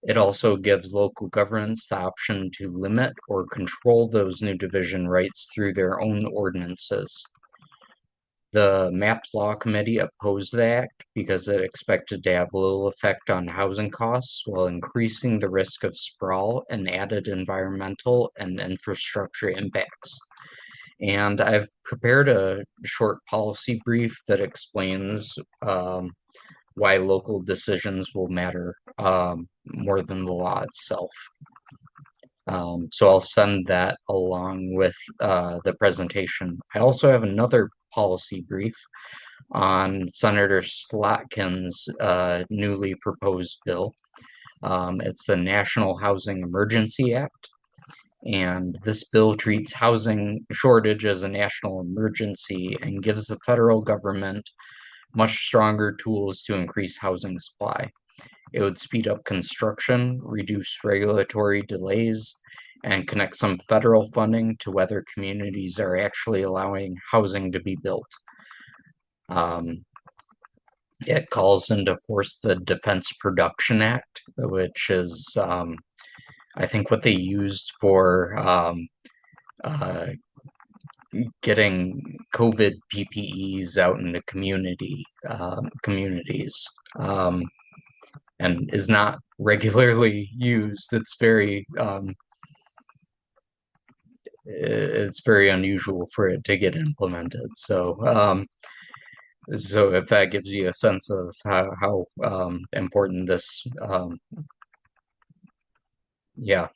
It also gives local governments the option to limit or control those new division rights through their own ordinances. The MAP Law Committee opposed the act because it expected to have little effect on housing costs while increasing the risk of sprawl and added environmental and infrastructure impacts. And I've prepared a short policy brief that explains why local decisions will matter more than the law itself. So I'll send that along with the presentation. I also have another policy brief on Senator Slotkin's newly proposed bill. It's the National Housing Emergency Act. And this bill treats housing shortage as a national emergency and gives the federal government much stronger tools to increase housing supply. It would speed up construction, reduce regulatory delays, and connect some federal funding to whether communities are actually allowing housing to be built. It calls into force the Defense Production Act, which is I think what they used for getting COVID PPEs out into communities, and is not regularly used. It's very unusual for it to get implemented. So so if that gives you a sense of how important this yeah.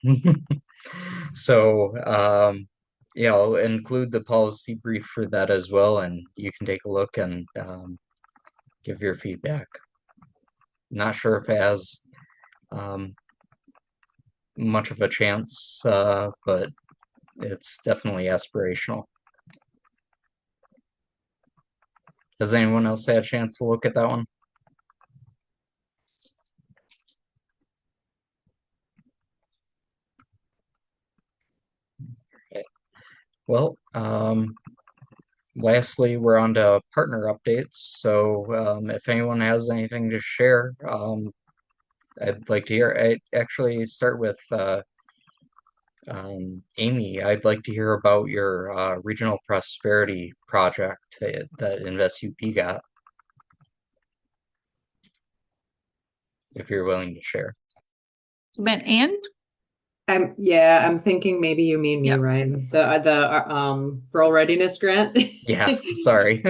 So yeah, I'll include the policy brief for that as well, and you can take a look and give your feedback. Not sure if it has much of a chance, but it's definitely aspirational. Has anyone else had a chance to look at that one? lastly, we're on to partner updates. So if anyone has anything to share, I'd like to hear. I actually start with Amy. I'd like to hear about your regional prosperity project that Invest UP got, if you're willing to share. You meant and? Yeah, I'm thinking maybe you mean me, Yep. Ryan. The rural readiness grant. Yeah, sorry.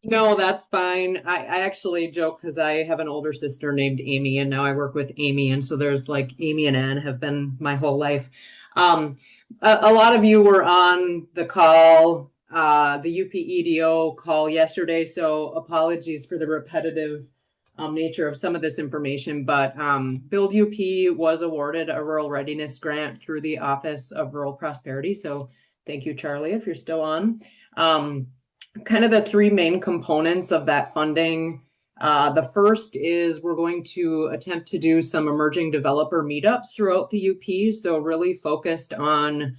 No, that's fine. I actually joke because I have an older sister named Amy, and now I work with Amy, and so there's like Amy and Ann have been my whole life. A lot of you were on the call, the UP EDO call yesterday, so apologies for the repetitive nature of some of this information, but Build UP was awarded a rural readiness grant through the Office of Rural Prosperity. So thank you, Charlie, if you're still on. Kind of the three main components of that funding. The first is we're going to attempt to do some emerging developer meetups throughout the UP. So really focused on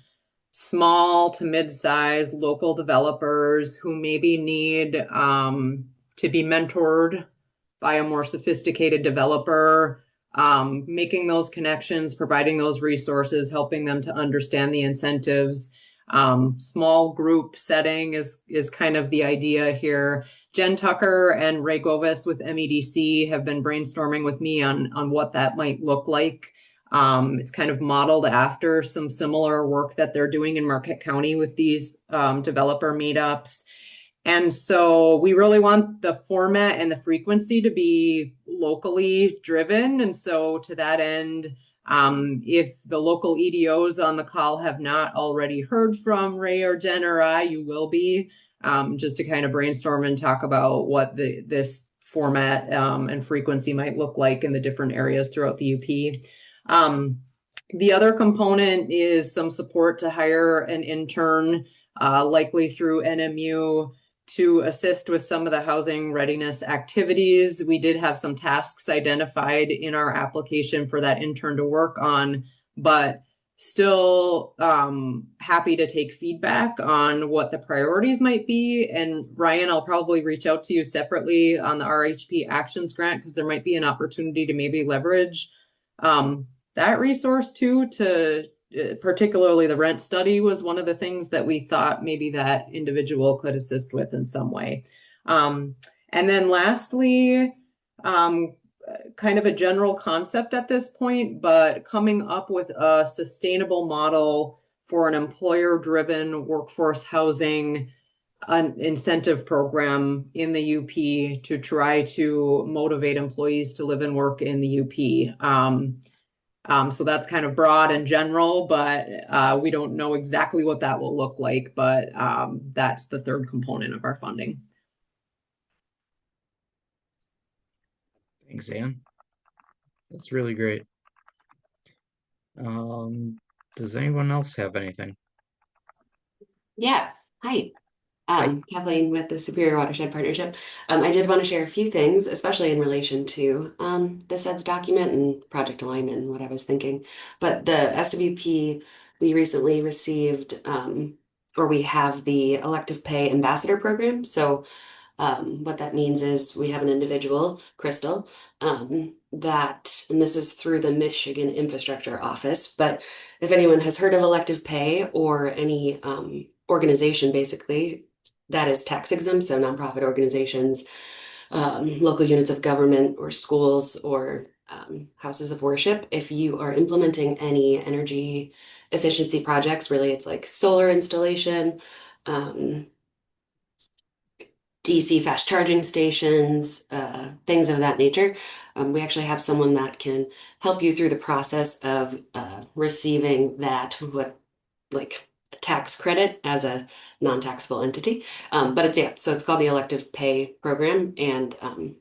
small to mid-sized local developers who maybe need to be mentored by a more sophisticated developer, making those connections, providing those resources, helping them to understand the incentives. Small group setting is kind of the idea here. Jen Tucker and Ray Govis with MEDC have been brainstorming with me on what that might look like. It's kind of modeled after some similar work that they're doing in Marquette County with these developer meetups. And so we really want the format and the frequency to be locally driven. And so to that end, if the local EDOs on the call have not already heard from Ray or Jen or I, you will be, just to kind of brainstorm and talk about what this format and frequency might look like in the different areas throughout the UP. The other component is some support to hire an intern, likely through NMU, to assist with some of the housing readiness activities. We did have some tasks identified in our application for that intern to work on, but still happy to take feedback on what the priorities might be. And Ryan, I'll probably reach out to you separately on the RHP Actions Grant because there might be an opportunity to maybe leverage that resource too, to particularly the rent study was one of the things that we thought maybe that individual could assist with in some way. And then lastly, kind of a general concept at this point, but coming up with a sustainable model for an employer-driven workforce housing incentive program in the UP to try to motivate employees to live and work in the UP. So that's kind of broad and general, but we don't know exactly what that will look like, but that's the third component of our funding. Thanks, Ann. That's really great. Does anyone else have anything? Yeah. Hi. Kathleen with the Superior Watershed Partnership. I did want to share a few things, especially in relation to the CEDS document and project alignment and what I was thinking. But the SWP, we recently received, or we have the elective pay ambassador program. So what that means is we have an individual, Crystal, that, and this is through the Michigan Infrastructure Office, but if anyone has heard of elective pay or any organization basically that is tax exempt, so nonprofit organizations, local units of government or schools or houses of worship, if you are implementing any energy efficiency projects, really it's like solar installation, DC fast charging stations, things of that nature. We actually have someone that can help you through the process of receiving that, like tax credit as a non-taxable entity. But so it's called the elective pay program. And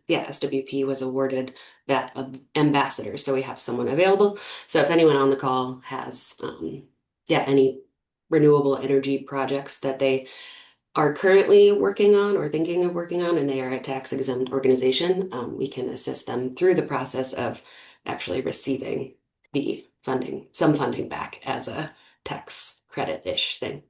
SWP was awarded that ambassador. So we have someone available. So if anyone on the call has any renewable energy projects that they are currently working on or thinking of working on, and they are a tax exempt organization, we can assist them through the process of actually receiving the funding, some funding back as a tax credit-ish thing.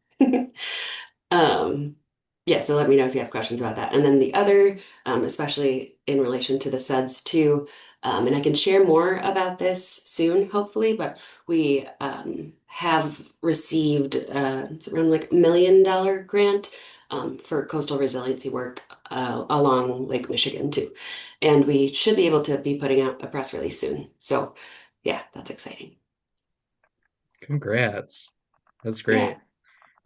Yeah, so let me know if you have questions about that. And then the other, especially in relation to the CEDS too, and I can share more about this soon, hopefully, but we have received it's around like $1 million grant for coastal resiliency work along Lake Michigan too. And we should be able to be putting out a press release soon. So yeah, that's exciting. Congrats. That's Yeah. great.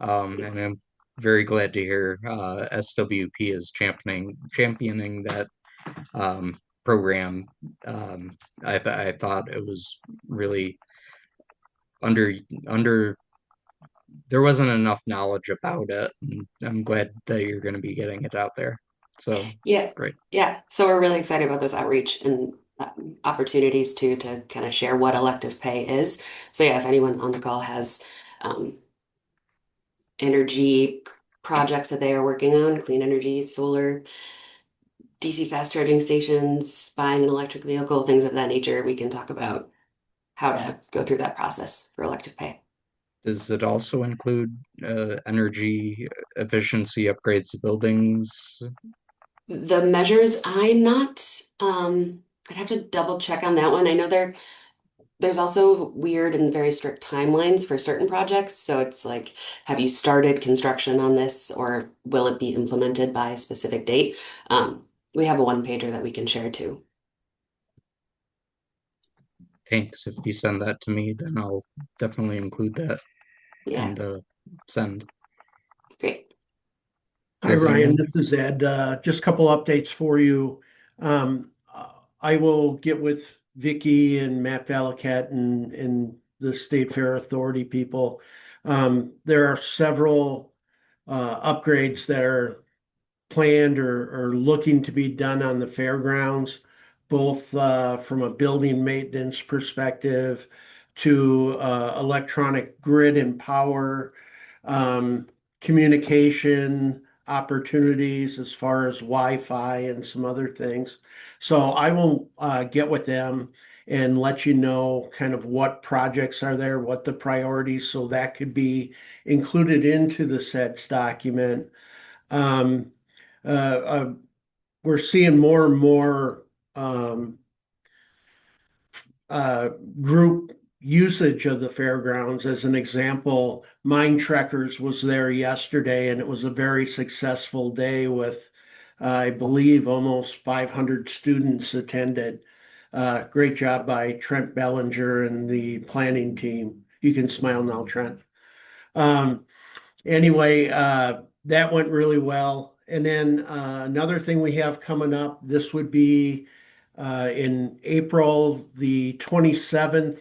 And I'm very glad to hear SWP is championing that program. I thought it was really under under there wasn't enough knowledge about it, and I'm glad that you're going to be getting it out there. So Yeah, great. yeah. So we're really excited about those outreach and opportunities too to kind of share what elective pay is. So yeah, if anyone on the call has um, energy projects that they are working on, clean energy, solar, DC fast charging stations, buying an electric vehicle, things of that nature, we can talk about how to go through that process for elective pay. Does it also include energy efficiency upgrades to buildings? The measures, I'm not, I'd have to double check on that one. I know there's also weird and very strict timelines for certain projects. So it's like, have you started construction on this or will it be implemented by a specific date? We have a one pager that we can share too. Thanks. If you send that to me, then I'll definitely include that in the send. Great. Hi, Ryan. This is Ed. Just a couple updates for you. I will get with Vicky and Matt Valakat and the State Fair Authority people. There are several upgrades that are planned or looking to be done on the fairgrounds, both from a building maintenance perspective to electronic grid and power, communication opportunities as far as Wi-Fi and some other things. So I will get with them and let you know kind of what projects are there, what the priorities, so that could be included into the CEDS document. Um, uh, uh, we're seeing more and more uh, group usage of the fairgrounds. As an example, Mind Trekkers was there yesterday, and it was a very successful day with, I believe, almost 500 students attended. Great job by Trent Bellinger and the planning team. You can smile now, Trent. Um, anyway, that went really well. And then another thing we have coming up, this would be in April the 27th,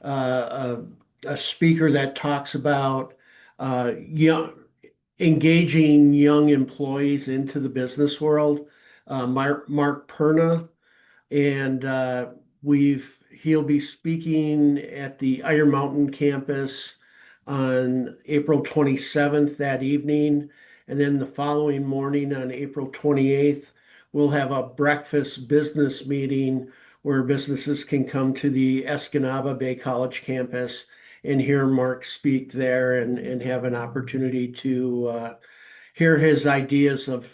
a speaker that talks about engaging young employees into the business world, Mark Perna, and he'll be speaking at the Iron Mountain campus on April 27th that evening. And then the following morning on April 28th, we'll have a breakfast business meeting where businesses can come to the Escanaba Bay College campus and hear Mark speak there and have an opportunity to hear his ideas of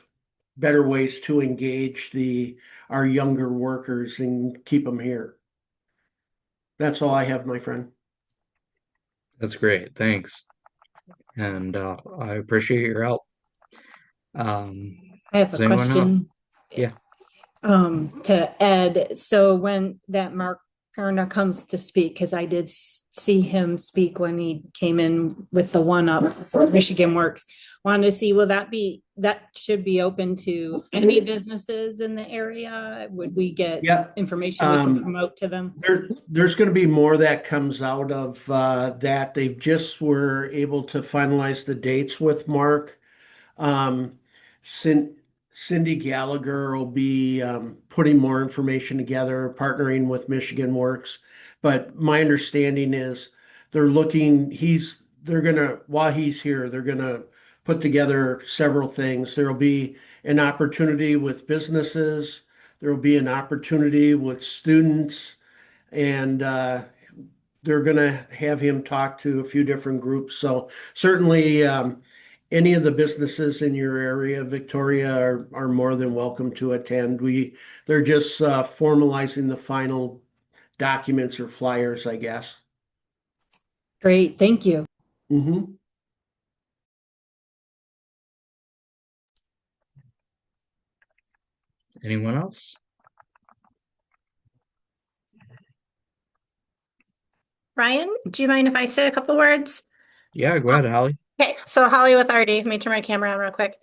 better ways to engage our younger workers and keep them here. That's all I have, my friend. That's great. Thanks. And I appreciate your help. I have Does a anyone else? question Yeah. to Ed. So when that Mark Perna comes to speak, because I did see him speak when he came in with the one up for Michigan Works, wanted to see, that should be open to any businesses in the area? Would we get information we can promote to them? There's going to be more that comes out of that. They just were able to finalize the dates with Mark. Cindy Gallagher will be putting more information together, partnering with Michigan Works. But my understanding is while he's here, they're gonna put together several things. There'll be an opportunity with businesses, there will be an opportunity with students, and they're gonna have him talk to a few different groups. So certainly any of the businesses in your area, Victoria, are more than welcome to attend. They're just formalizing the final documents or flyers, I guess. Great, thank you. Mm-hmm. Anyone else? Ryan, do you mind if I say a couple words? Yeah, go ahead, Holly. Okay, so Holly with RD, let me turn my camera on real quick.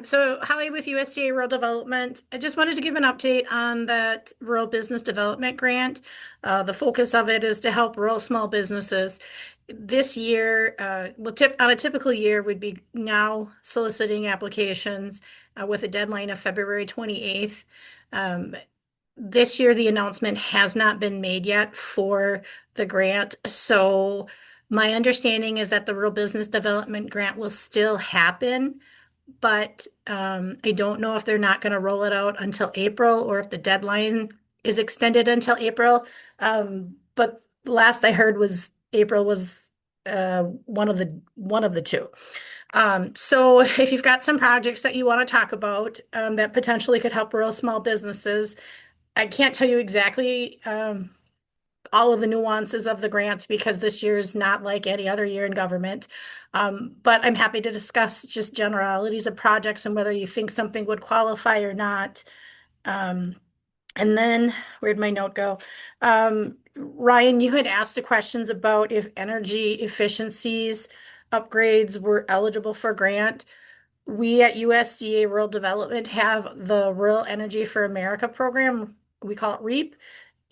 So Holly with USDA Rural Development. I just wanted to give an update on that Rural Business Development Grant. The focus of it is to help rural small businesses. This year, on a typical year, we'd be now soliciting applications with a deadline of February 28th. This year, the announcement has not been made yet for the grant. So my understanding is that the Rural Business Development Grant will still happen, but I don't know if they're not going to roll it out until April or if the deadline is extended until April. But last I heard was April was one of the two. So if you've got some projects that you want to talk about that potentially could help rural small businesses, I can't tell you exactly all of the nuances of the grants because this year is not like any other year in government. But I'm happy to discuss just generalities of projects and whether you think something would qualify or not. And then where'd my note go? Ryan, you had asked the questions about if energy efficiencies upgrades were eligible for grant. We at USDA Rural Development have the Rural Energy for America program. We call it REAP,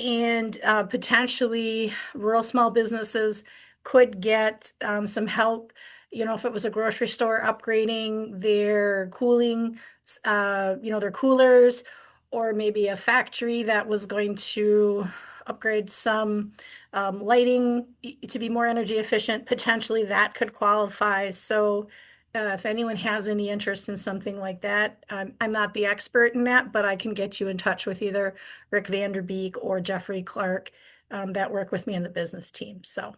and potentially rural small businesses could get some help. You know, if it was a grocery store upgrading their cooling, their coolers, or maybe a factory that was going to upgrade some lighting to be more energy efficient, potentially that could qualify. So if anyone has any interest in something like that, I'm not the expert in that, but I can get you in touch with either Rick Vanderbeek or Jeffrey Clark that work with me in the business team. So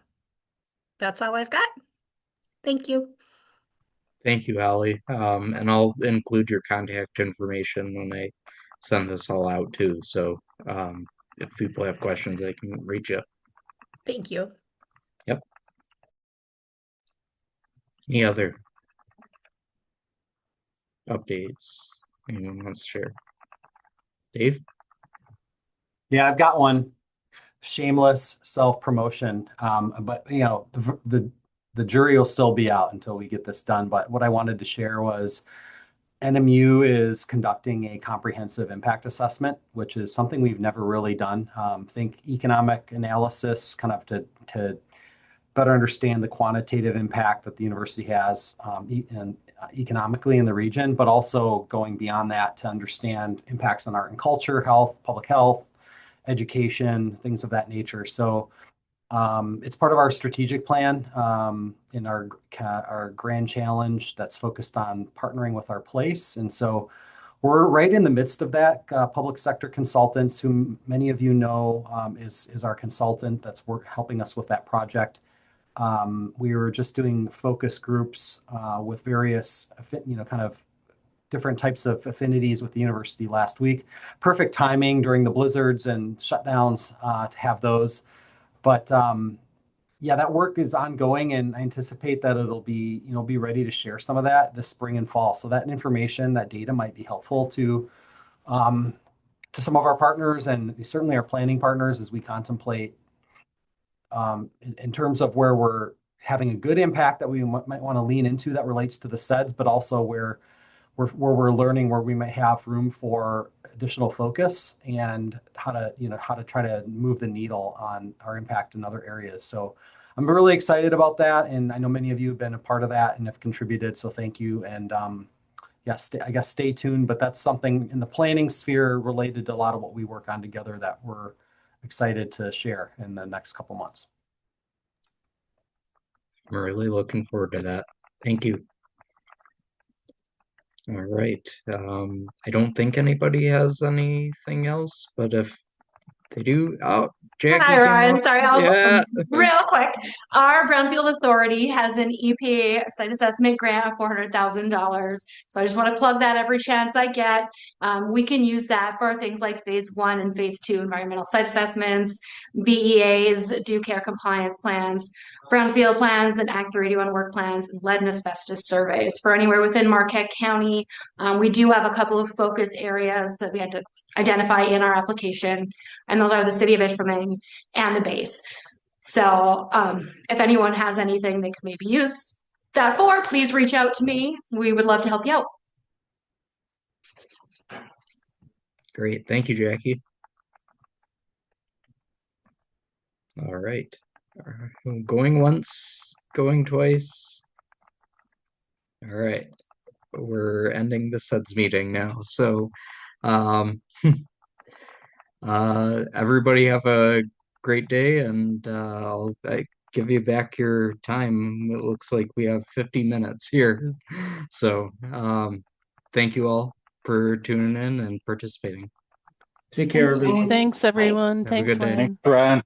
that's all I've got. Thank you. Thank you, Holly. And I'll include your contact information when I send this all out too. So if people have questions, they can reach you. Thank you. Yep. Any other updates anyone wants to share? Dave? Yeah, I've got one. Shameless self-promotion. But you know, the jury will still be out until we get this done. But what I wanted to share was NMU is conducting a comprehensive impact assessment, which is something we've never really done. Think economic analysis, kind of to better understand the quantitative impact that the university has economically in the region, but also going beyond that to understand impacts on art and culture, health, public health, education, things of that nature. So it's part of our strategic plan in our grand challenge that's focused on partnering with our place. And so we're right in the midst of that. Public sector consultants, whom many of you know, is our consultant that's helping us with that project. We were just doing focus groups with various, kind of different types of affinities with the university last week. Perfect timing during the blizzards and shutdowns to have those. But yeah, that work is ongoing, and I anticipate that it'll be, be ready to share some of that this spring and fall. So that information, that data might be helpful to some of our partners and certainly our planning partners as we contemplate in terms of where we're having a good impact that we might want to lean into that relates to the CEDS, but also where we're learning where we might have room for additional focus and how to try to move the needle on our impact in other areas. So I'm really excited about that, and I know many of you have been a part of that and have contributed. So thank you, and I guess stay tuned. But that's something in the planning sphere related to a lot of what we work on together that we're excited to share in the next couple months. I'm really looking forward to that. Thank you. All right. I don't think anybody has anything else, but if they do, Jackie Hi, came Ryan. up. Sorry, I'll Yeah. real quick. Our Brownfield Authority has an EPA site assessment grant of $400,000. So I just want to plug that every chance I get. We can use that for things like phase 1 and phase 2 environmental site assessments, BEAs, due care compliance plans, brownfield plans, and Act 381 work plans, and lead and asbestos surveys for anywhere within Marquette County. We do have a couple of focus areas that we had to identify in our application, and those are the city of Ishpeming and the base. So if anyone has anything they could maybe use that for, please reach out to me. We would love to help you out. Great. Thank you, Jackie. All right. Going once, going twice. All right. We're ending the CEDS meeting now. So everybody have a great day, and I'll give you back your time. It looks like we have 50 minutes here. So thank you all for tuning in and participating. Take care, everyone. Thanks, everyone. Have a Thanks, good day. Ryan. Ryan.